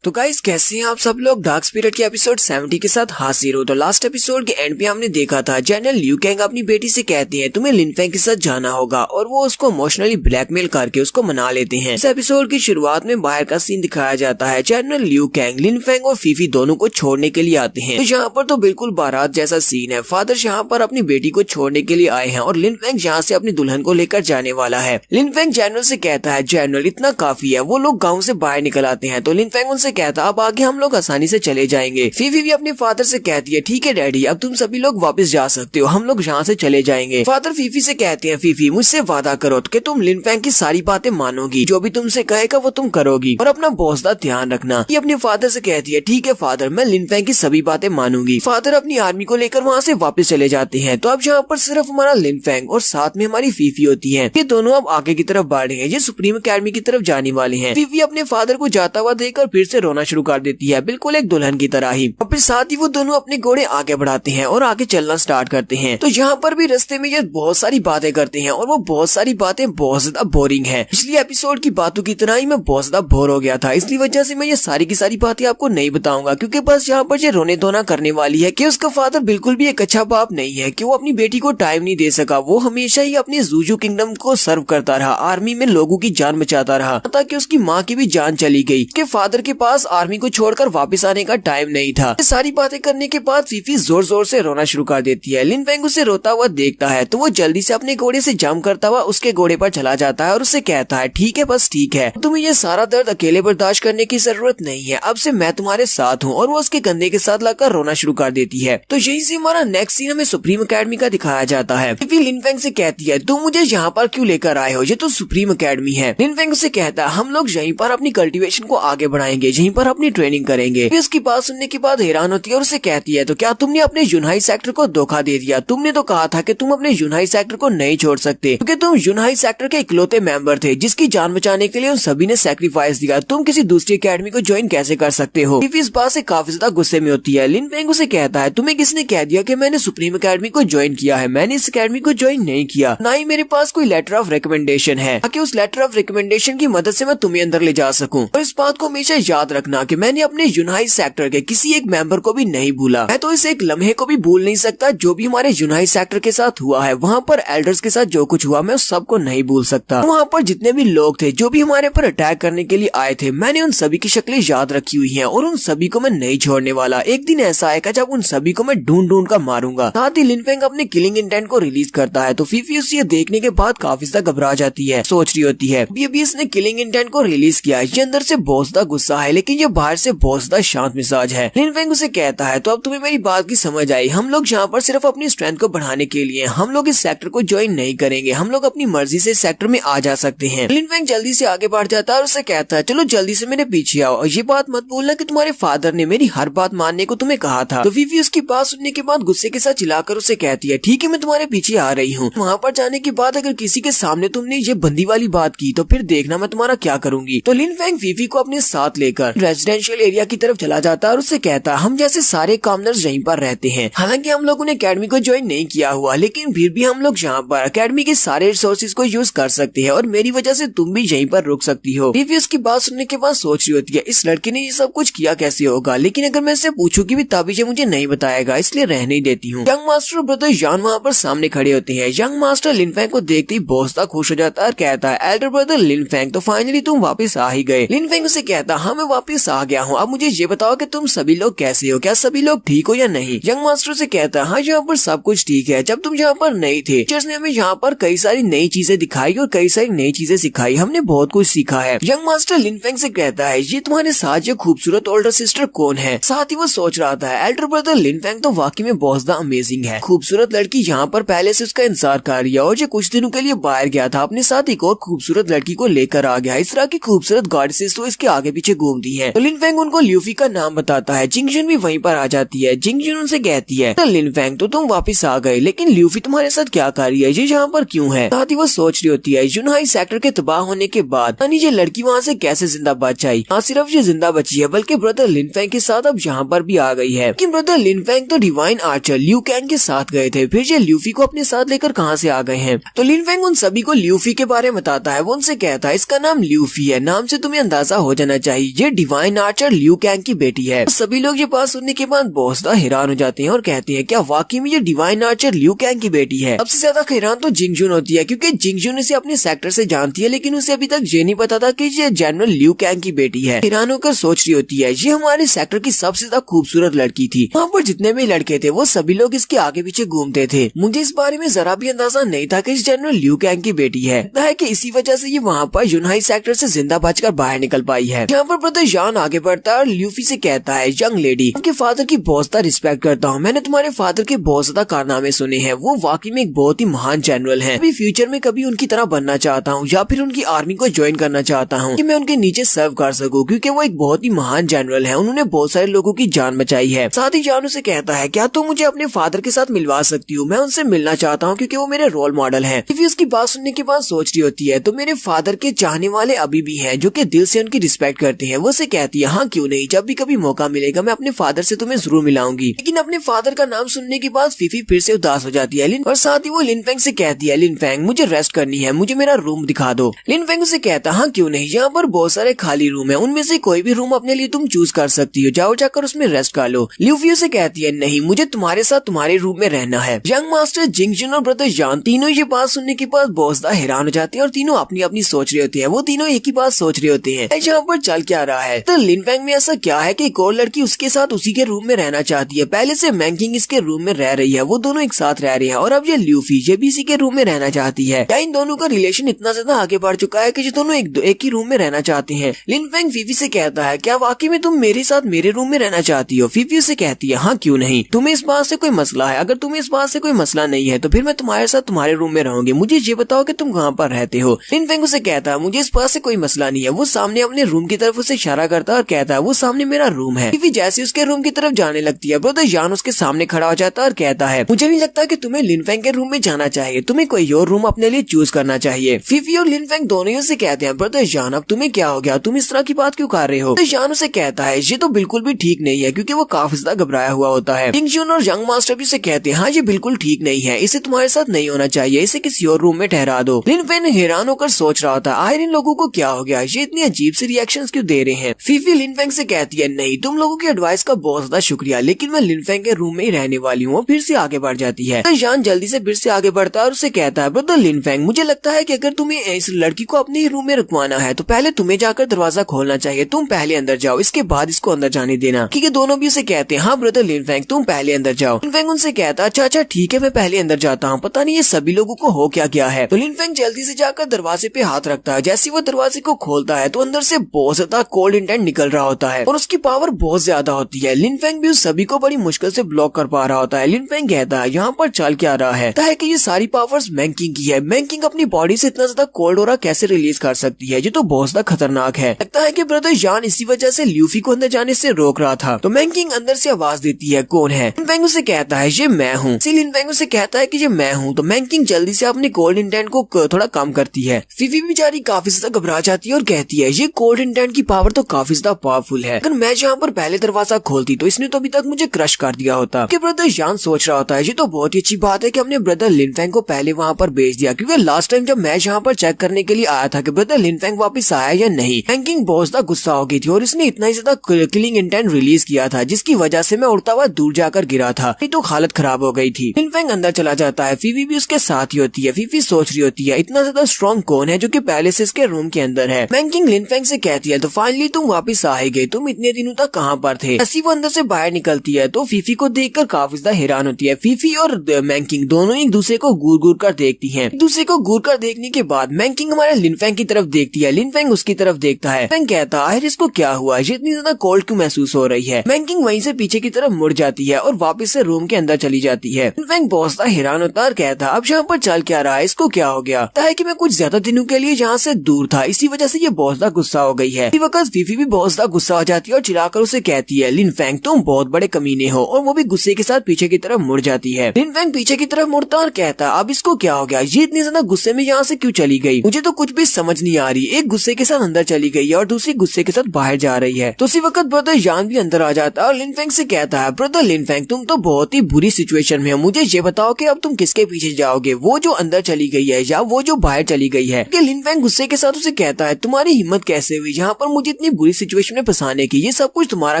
तो गाइस कैसे हैं आप सब लोग। डार्क स्पिरिट के एपिसोड 70 के साथ हाजिर हो। तो लास्ट एपिसोड के एंड पे हमने देखा था जनरल लियू कैंग अपनी बेटी से कहती है तुम्हें लिन फेंग के साथ जाना होगा, और वो उसको इमोशनली ब्लैकमेल करके उसको मना लेते हैं। इस एपिसोड की शुरुआत में बाहर का सीन दिखाया जाता है। जनरल लियू कैंग लिन फेंग और फीफी दोनों को छोड़ने के लिए आते हैं। तो यहाँ पर तो बिल्कुल बारात जैसा सीन है। फादर यहाँ पर अपनी बेटी को छोड़ने के लिए आए हैं और लिन फेंग यहाँ से अपनी दुल्हन को लेकर जाने वाला है। लिन फेंग जनरल से कहता है जनरल इतना काफी है। वो लोग गाँव से बाहर निकल आते हैं। तो लिन फेंग उनसे कहता है अब आगे हम लोग आसानी से चले जाएंगे। फीफी भी अपने फादर से कहती है ठीक है डैडी अब तुम सभी लोग वापस जा सकते हो, हम लोग यहाँ से चले जाएंगे। फादर फीफी से कहते हैं फीफी मुझसे वादा करो कि तुम लिन फेंग की सारी बातें मानोगी, जो भी तुमसे कहेगा वो तुम करोगी और अपना बहुत ज्यादा ध्यान रखना। ये अपने फादर से कहती है ठीक है फादर मैं लिन फेंग की सभी बातें मानूंगी। फादर अपनी आर्मी को लेकर वहाँ से वापस चले जाते हैं। तो अब यहाँ पर सिर्फ हमारा लिन फेंग और साथ में हमारी फीफी होती है। ये दोनों अब आगे की तरफ बढ़ रहे हैं। ये सुप्रीम अकेडमी की तरफ जाने वाले हैं। फीफी अपने फादर को जाता हुआ देखकर फिर से रोना शुरू कर देती है, बिल्कुल एक दुल्हन की तरह ही। और फिर साथ ही वो दोनों अपने घोड़े आगे बढ़ाते हैं और आगे चलना स्टार्ट करते हैं। तो यहाँ पर भी रास्ते में ये बहुत सारी बातें करते हैं और वो बहुत सारी बातें बहुत ज्यादा बोरिंग है। पिछली एपिसोड की बातों की तरह ही मैं बहुत ज्यादा बोर हो गया था। इसलिए वजह से मैं ये सारी की सारी बातें आपको नहीं बताऊंगा, क्योंकि बस यहाँ पर ये रोने धोना करने वाली है कि उसका फादर बिल्कुल भी एक अच्छा बाप नहीं है, कि वो अपनी बेटी को टाइम नहीं दे सका। वो हमेशा ही अपने जूजू किंगडम को सर्व करता रहा, आर्मी में लोगों की जान बचाता रहा, ताकि उसकी माँ की भी जान चली गई कि फादर के पास आर्मी को छोड़कर वापस आने का टाइम नहीं था। ये सारी बातें करने के बाद फीफी जोर जोर से रोना शुरू कर देती है। लिन फेंग उसे रोता हुआ देखता है तो वो जल्दी से अपने घोड़े से जंप करता हुआ उसके घोड़े पर चला जाता है और उसे कहता है ठीक है बस ठीक है, तुम्हें ये सारा दर्द अकेले बर्दाश्त करने की जरूरत नहीं है, अब से मैं तुम्हारे साथ हूँ। और वो उसके कंधे के साथ लगकर रोना शुरू कर देती है। तो यही से हमारा नेक्स्ट सीन हमें सुप्रीम अकेडमी का दिखाया जाता है। फीफी लिन फेंग से कहती है तुम मुझे यहाँ पर क्यों लेकर आए हो, ये तो सुप्रीम अकेडमी है। लिन फेंग उसे कहता है हम लोग यहीं पर अपनी कल्टीवेशन को आगे बढ़ाएंगे, यहीं पर अपनी ट्रेनिंग करेंगे। फिर उसकी बात सुनने के बाद हैरान होती है और उसे कहती है तो क्या तुमने अपने यूनाई सेक्टर को धोखा दे दिया, तुमने तो कहा था कि तुम अपने यूनाई सेक्टर को नहीं छोड़ सकते, क्योंकि तुम यूनाई सेक्टर के इकलौते मेंबर थे जिसकी जान बचाने के लिए उन सभी ने सैक्रिफाइस दिया, तुम किसी दूसरी अकेडमी को ज्वाइन कैसे कर सकते हो। फीफी इस बात से काफी ज्यादा गुस्से में होती है। लिन फेंग उसे कहता है तुम्हें किसने कह दिया कि मैंने सुप्रीम अकेडमी को ज्वाइन किया है, मैंने इस अकेडमी को ज्वाइन नहीं किया, ना ही मेरे पास कोई लेटर ऑफ रिकमेंडेशन है ताकि उस लेटर ऑफ रिकमेंडेशन की मदद से मैं तुम्हें अंदर ले जा सकूं। और इस बात को हमेशा याद रखना कि मैंने अपने यूनाई सेक्टर के किसी एक मेंबर को भी नहीं भूला, मैं तो इस एक लम्हे को भी भूल नहीं सकता जो भी हमारे यूनाई सेक्टर के साथ हुआ है। वहाँ पर एल्डर्स के साथ जो कुछ हुआ मैं उस सबको नहीं भूल सकता। वहाँ पर जितने भी लोग थे जो भी हमारे पर अटैक करने के लिए आए थे, मैंने उन सभी की शक्लें याद रखी हुई हैं और उन सभी को मैं नहीं छोड़ने वाला। एक दिन ऐसा आएगा जब उन सभी को मैं ढूंढ ढूंढ कर मारूंगा। साथ ही लिन फेंग अपने किलिंग इंटेंट को रिलीज करता है। तो फीफी उसे देखने के बाद काफी ज्यादा घबरा जाती है, सोच रही होती है अभी इसने किलिंग इंटेंट को रिलीज किया है, ये अंदर से बहुत ज्यादा गुस्सा है लेकिन ये बाहर से बहुत ज्यादा शांत मिजाज है। लिन फेंग उसे कहता है तो अब तुम्हें मेरी बात की समझ आई, हम लोग यहाँ पर सिर्फ अपनी स्ट्रेंथ को बढ़ाने के लिए, हम लोग इस सेक्टर को ज्वाइन नहीं करेंगे, हम लोग अपनी मर्जी से सेक्टर में आ जा सकते हैं। लिन फेंग जल्दी से आगे बढ़ जाता है और उसे कहता है चलो जल्दी से मेरे पीछे आओ, और ये बात मत भूलना कि तुम्हारे फादर ने मेरी हर बात मानने को तुम्हें कहा था। तो फीफी उसकी बात सुनने के बाद गुस्से के साथ चिल्लाकर उसे कहती है ठीक है मैं तुम्हारे पीछे आ रही हूँ। वहाँ पर जाने के बाद अगर किसी के सामने तुमने ये बंदी वाली बात की तो फिर देखना मैं तुम्हारा क्या करूंगी। तो लिन फेंग फीफी को अपने साथ लेकर रेजिडेंशियल एरिया की तरफ चला जाता है और उससे कहता है हम जैसे सारे कॉमनर्स यहीं पर रहते हैं, हालांकि हम लोगों ने अकेडमी को ज्वाइन नहीं किया हुआ, लेकिन फिर भी हम लोग यहाँ पर अकेडमी के सारे रिसोर्सेज को यूज कर सकते हैं और मेरी वजह से तुम भी यहीं पर रुक सकती हो। फीफी उसकी बात सुनने के बाद सोच रही होती है इस लड़के ने ये सब कुछ किया कैसे होगा, लेकिन अगर मैं इससे पूछूंगी भी तभी ये मुझे नहीं बताएगा, इसलिए रहने ही देती हूँ। यंग मास्टर और ब्रदर यान वहाँ पर सामने खड़े होते हैं। यंग मास्टर लिन फेंग को देखते ही बहुत ज्यादा खुश हो जाता है और कहता है एल्डर ब्रदर लिन फेंग तो फाइनली तुम वापस आ ही गए। लिन फेंग उसे कहता हाँ मैं वापस आ गया हूँ, अब मुझे ये बताओ कि तुम सभी लोग कैसे हो, क्या सभी लोग ठीक हो या नहीं। यंग मास्टर से कहता है हाँ यहाँ पर सब कुछ ठीक है, जब तुम यहाँ पर नहीं थे टीचर्स ने हमें यहाँ पर कई सारी नई चीजें दिखाई और कई सारी नई चीजें सिखाई, हमने बहुत कुछ सीखा है। यंग मास्टर लिन फेंग से कहता है ये तुम्हारे साथ जो खूबसूरत ओल्डर सिस्टर कौन है। साथ ही वो सोच रहा था एल्डर ब्रदर लिन फेंग तो वाकई में बहुत ज्यादा अमेजिंग है, खूबसूरत लड़की यहाँ पर पहले से उसका इंतजार कर रही है और जो कुछ दिनों के लिए बाहर गया था अपने साथ एक और खूबसूरत लड़की को लेकर आ गया। इस तरह की खूबसूरत गॉडेसेस तो इसके आगे पीछे घूमती घूमती है। तो लिनफेंग उनको ल्यूफी का नाम बताता है। जिंगजुन भी वहीं पर आ जाती है। जिंगजुन उनसे कहती है तो लिनफेंग तो तुम वापस आ गए, लेकिन ल्यूफी तुम्हारे साथ क्या कर रही है, ये यहाँ पर क्यों है? साथ ही वो सोच रही होती है यूनहाई सेक्टर के तबाह होने के बाद ये लड़की वहाँ से कैसे जिंदा बच आई। हाँ, सिर्फ ये जिंदा बची है बल्कि ब्रदर लिनफेंग के साथ अब यहाँ पर भी आ गई है। लेकिन ब्रदर लिनफेंग तो डिवाइन आर्चर लिू कैंग के साथ गए थे, फिर ये ल्यूफी को अपने साथ लेकर कहाँ से आ गए हैं? तो लिनफेंग उन सभी को ल्यूफी के बारे में बताता है। वो उनसे कहता है इसका नाम ल्यूफी है, नाम से तुम्हें अंदाजा हो जाना चाहिए ये डिवाइन आर्चर लिू कैंग की बेटी है। तो सभी लोग ये बात सुनने के बाद बहुत ज्यादा हैरान हो जाते हैं और कहते हैं क्या वाकई में ये डिवाइन आर्चर लिू कैंग की बेटी है? सबसे ज्यादा हैरान तो जिंगजुन होती है, क्योंकि जिंगजुन इसे अपने सेक्टर से जानती है, लेकिन उसे अभी तक ये नहीं पता था कि ये जनरल लिू कैंग की बेटी है। हैरान होकर सोच रही होती है ये हमारे सेक्टर की सबसे ज्यादा खूबसूरत लड़की थी। वहाँ पर जितने भी लड़के थे वो सभी लोग इसके आगे पीछे घूमते थे। मुझे इस बारे में जरा भी अंदाजा नहीं था कि इस जनरल लिू कैंग की बेटी है। कि इसी वजह से ये वहाँ पर यूनहाई सेक्टर से जिंदा बचकर बाहर निकल पाई है। यहाँ पर ब्रदर जान आगे बढ़ता है और ल्यूफी से कहता है यंग लेडी, आपके फादर की बहुत ज्यादा रिस्पेक्ट करता हूँ। मैंने तुम्हारे फादर के बहुत ज्यादा कारनामे सुने हैं, वो वाकई में एक बहुत ही महान जनरल है। अभी फ्यूचर में कभी उनकी तरह बनना चाहता हूँ या फिर उनकी आर्मी को ज्वाइन करना चाहता हूँ कि मैं उनके नीचे सर्व कर सकूँ, क्योंकि वो एक बहुत ही महान जनरल है। उन्होंने बहुत सारे लोगों की जान बचाई है। साथ ही जान उसे कहता है क्या तुम मुझे अपने फादर के साथ मिलवा सकती हो? मैं उनसे मिलना चाहता हूँ क्योंकि वो मेरे रोल मॉडल है। उसकी बात सुनने के बाद सोच रही होती है तो मेरे फादर के चाहने वाले अभी भी हैं जो कि दिल से उनकी रिस्पेक्ट करते हैं। वो उसे कहती है हाँ क्यों नहीं, जब भी कभी मौका मिलेगा मैं अपने फादर से तुम्हें जरूर मिलाऊंगी। लेकिन अपने फादर का नाम सुनने के बाद फीफी फिर से उदास हो जाती है और साथ ही वो लिनफेंग से कहती है लिनफेंग मुझे रेस्ट करनी है, मुझे मेरा रूम दिखा दो। लिनफेंग उसे कहता हाँ क्यों नहीं, यहाँ पर बहुत सारे खाली रूम है, उनमें से कोई भी रूम अपने लिए तुम चूज कर सकती हो, जाओ जाकर उसमें रेस्ट कर लो। ल्यूफी से कहती है नहीं, मुझे तुम्हारे साथ तुम्हारे रूम में रहना है। यंग मास्टर जिंगजुन और ब्रदर जान तीनों ये बात सुनने के बाद बहुत ज्यादा हैरान हो जाते हैं और तीनों अपनी अपनी सोच रही होती है। वो तीनों एक ही बात सोच रहे होते हैं यहाँ पर चल क्या रहा है। तो लिनफेंग में ऐसा क्या है कि एक और लड़की उसके साथ उसी के रूम में रहना चाहती है। पहले से मैंकिंग इसके रूम में रह रही है, वो दोनों एक साथ रह रहे हैं और अब ये ल्यूफी ये भी इसी के रूम में रहना चाहती है। क्या इन दोनों का रिलेशन इतना ज्यादा आगे बढ़ चुका है कि ये दोनों एक ही रूम में रहना चाहते हैं। लिनफेंग फीफी से कहता है क्या वाकई में तुम मेरे साथ मेरे रूम में रहना चाहती हो? फीफी से कहती है हाँ क्यों नहीं, तुम्हें इस बात से कोई मसला है? अगर तुम्हें इस बात से कोई मसला नहीं है तो फिर मैं तुम्हारे साथ तुम्हारे रूम में रहूंगी, मुझे ये बताओ कि तुम कहाँ पर रहते हो। लिनफेंग उसे कहता है मुझे इस बात से कोई मसला नहीं है। वो सामने अपने रूम की तरफ उसे इशारा करता है और कहता है वो सामने मेरा रूम है। फीफी जैसे उसके रूम की तरफ जाने लगती है ब्रदर जान उसके सामने खड़ा हो जाता है और कहता है मुझे नहीं लगता कि तुम्हें लिनफेंग के रूम में जाना चाहिए, तुम्हें कोई और रूम अपने लिए चूज करना चाहिए। फीफी और लिनफेंग दोनों से कहते हैं ब्रदर जान अब तुम्हें क्या हो गया, तुम इस तरह की बात क्यों कर रहे हो? तो जान उसे कहता है ये तो बिल्कुल भी ठीक नहीं है, क्योंकि वो काफी ज्यादा घबराया हुआ होता है। जिंगजुन और यंग मास्टर भी उसे कहते हैं हाँ ये बिल्कुल ठीक नहीं है, इसे तुम्हारे साथ नहीं होना चाहिए, इसे किसी और रूम में ठहरा दो। लिनफेंग हैरान होकर सोच रहा था आखिर इन लोगों को क्या हो गया, ये इतनी अजीब से रिएक्शंस क्यों दे रहे हैं। फीफी लिनफेंग से कहती है नहीं तुम लोगों की एडवाइस का बहुत ज्यादा शुक्रिया, लेकिन मैं लिनफेंग के रूम में ही रहने वाली हूँ। फिर से आगे बढ़ जाती है तो जान जल्दी से फिर से आगे बढ़ता है और उसे कहता है ब्रदर लिनफेंग मुझे लगता है कि अगर तुम्हें इस लड़की को अपने ही रूम में रखवाना है तो पहले तुम्हें जाकर दरवाजा खोलना चाहिए, तुम पहले अंदर जाओ, इसके बाद इसको अंदर जाने देना। क्योंकि दोनों भी उसे कहते हैं हाँ ब्रदर लिनफेंग तुम पहले अंदर जाओ। लिनफेंग उनसे कहता है अच्छा ठीक है मैं पहले अंदर जाता हूँ, पता नहीं ये सभी लोगों को हो क्या गया है। तो लिनफेंग जल्दी से जाकर दरवाजे पे हाथ रखता है। जैसे वो दरवाजे को खोलता है तो अंदर से बहुत ज्यादा कोल्ड इंटेंट निकल रहा होता है और उसकी पावर बहुत ज्यादा होती है। लिनफेंग भी उस सभी को बड़ी मुश्किल से ब्लॉक कर पा रहा होता है। लिनफेंग कहता है यहाँ पर चल क्या रहा है कि ये सारी पावर्स मैंकिंग की है, मैंकिंग अपनी बॉडी से इतना ज्यादा कोल्ड ऑरा कैसे रिलीज कर सकती है, ये तो बहुत ज्यादा खतरनाक है। लगता है कि ब्रदर जान इसी वजह से ल्यूफी को अंदर जाने से रोक रहा था। तो मैंकिंग अंदर से आवाज देती है कौन है? लिनफेंग उसे कहता है ये मैं हूँ। लिनफेंग उसे कहता है कि ये मैं हूँ। तो मैंकिंग जल्दी से अपने कोल्ड इंटेंट को थोड़ा कम करती है। फीफी बेचारी काफी ज्यादा घबरा जाती है और कहती है ये कोल्ड इंटेंट की पावर तो काफी ज्यादा पावरफुल है, अगर मैं यहाँ पर पहले दरवाजा खोलती तो इसने तो अभी तक मुझे क्रश कर दिया होता। कि ब्रदर जान सोच रहा होता है ये तो बहुत ही अच्छी बात है कि हमने ब्रदर लिनफेंग को पहले वहाँ पर भेज दिया, क्योंकि लास्ट टाइम जब मैं यहाँ पर चेक करने के लिए आया था कि ब्रदर लिनफेंग वापस आया या नहीं, मैंकिंग बहुत ज्यादा गुस्सा हो गई थी और इसने इतना ही ज्यादा किलिंग इंटेंट रिलीज किया था जिसकी वजह से मैं उड़ता हुआ दूर जाकर गिरा था, तो हालत खराब हो गई थी। लिनफेंग अंदर चला जाता है, फीफी भी उसके साथ ही होती है। फीफी सोच रही होती है इतना ज्यादा स्ट्रॉन्ग कौन है जो कि पहले से इसके रूम के अंदर है। मैंकिंग लिनफेंग से कहती है तो फाइनली तुम वापस आ ही गए, तुम इतने दिनों तक कहाँ पर थे। ऐसी वो अंदर से बाहर निकलती है तो फीफी को देखकर काफी ज्यादा हैरान होती है। फीफी और मैंकिंग दोनों एक दूसरे को घूर घूर कर देखती हैं। एक दूसरे को घूर कर देखने के बाद मैंकिंग हमारे लिनफेंग की तरफ देखती है, लिनफेंग उसकी तरफ देखता है। मैंकिंग कहता है इसको क्या हुआ, ये इतनी ज्यादा कोल्ड क्यों महसूस हो रही है। मैंकिंग वहीं से पीछे की तरफ मुड़ जाती है और वापस से रूम के अंदर चली जाती है। लिनफेंग बहुत ज्यादा हैरान होता है और कहता अब यहाँ पर चल क्या रहा है, इसको क्या हो गया। कि मैं कुछ ज्यादा दिनों के लिए यहाँ से दूर था, इसी वजह से ये बहुत ज्यादा गुस्सा हो गई है। इसी वक्त फीफी भी बहुत ज्यादा गुस्सा हो जाती है और चिल्लाकर उसे कहती है लिन फेंग तुम बहुत बड़े कमीने हो, और वो भी गुस्से के साथ पीछे की तरफ मुड़ जाती है। लिन फेंग पीछे की तरफ मुड़ता और कहता है अब इसको क्या हो गया, ये इतनी ज्यादा गुस्से में यहाँ से क्यों चली गई, मुझे तो कुछ भी समझ नहीं आ रही। एक गुस्से के साथ अंदर चली गई है और दूसरी गुस्से के साथ बाहर जा रही है। तो उसी वक्त ब्रदर जान भी अंदर आ जाता है और लिन फेंग से कहता है ब्रदर लिन फेंग तुम तो बहुत ही बुरी सिचुएशन में हो, मुझे ये बताओ कि अब तुम किसके पीछे जाओगे, वो जो अंदर चली गई है या वो जो बाहर चली गई है। लिन फेंग गुस्से के साथ उसे कहता है तुम्हारी हिम्मत कैसे हुई यहाँ पर मुझे इतनी बुरी सिचुएशन में फंसाने की, ये सब कुछ तुम्हारा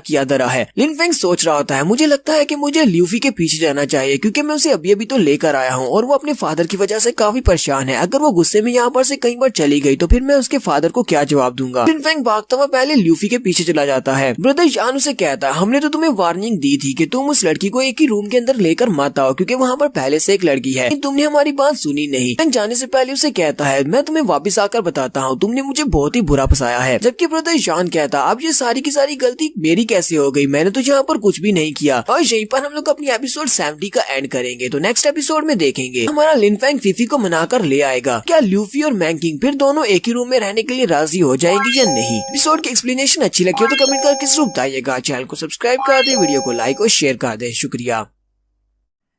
किया धरा है। लिन फेंग सोच रहा होता है मुझे लगता है कि मुझे ल्यूफी के पीछे जाना चाहिए क्योंकि मैं उसे अभी अभी तो लेकर आया हूँ और वो अपने फादर की वजह से काफी परेशान है। अगर वो गुस्से में यहाँ पर से कई बार चली गई तो फिर मैं उसके फादर को क्या जवाब दूंगा। लिन फेंग भागता हुआ पहले ल्यूफी के पीछे चला जाता है। ब्रदर जान उसे कहता है हमने तो तुम्हें वार्निंग दी थी कि तुम उस लड़की को एक ही रूम के अंदर लेकर मत आओ क्योंकि वहाँ पर पहले से एक लड़की है, तुमने हमारी बात सुनी नहीं। जाने से पहले उसे कहता है मैं तुम्हें वापस आकर बताता हूँ, तुमने मुझे बहुत ही बुरा फंसाया है। जबकि ब्रदर जान कहता अब ये सारी की सारी गलती मेरी कैसे हो गई, मैंने तो यहाँ पर कुछ भी नहीं किया। और यहीं पर हम लोग अपनी एपिसोड 70 का एंड करेंगे। तो नेक्स्ट एपिसोड में देखेंगे हमारा लिन फेंग फीफी को मनाकर ले आएगा, क्या ल्यूफी और मैंकिंग फिर दोनों एक ही रूम में रहने के लिए राजी हो जाएंगी या नहीं। एपिसोड की एक्सप्लेनेशन अच्छी लगी हो तो कमेंट करके जरूर बताइएगा। चैनल को सब्सक्राइब कर दे, वीडियो को लाइक और शेयर कर दे। शुक्रिया।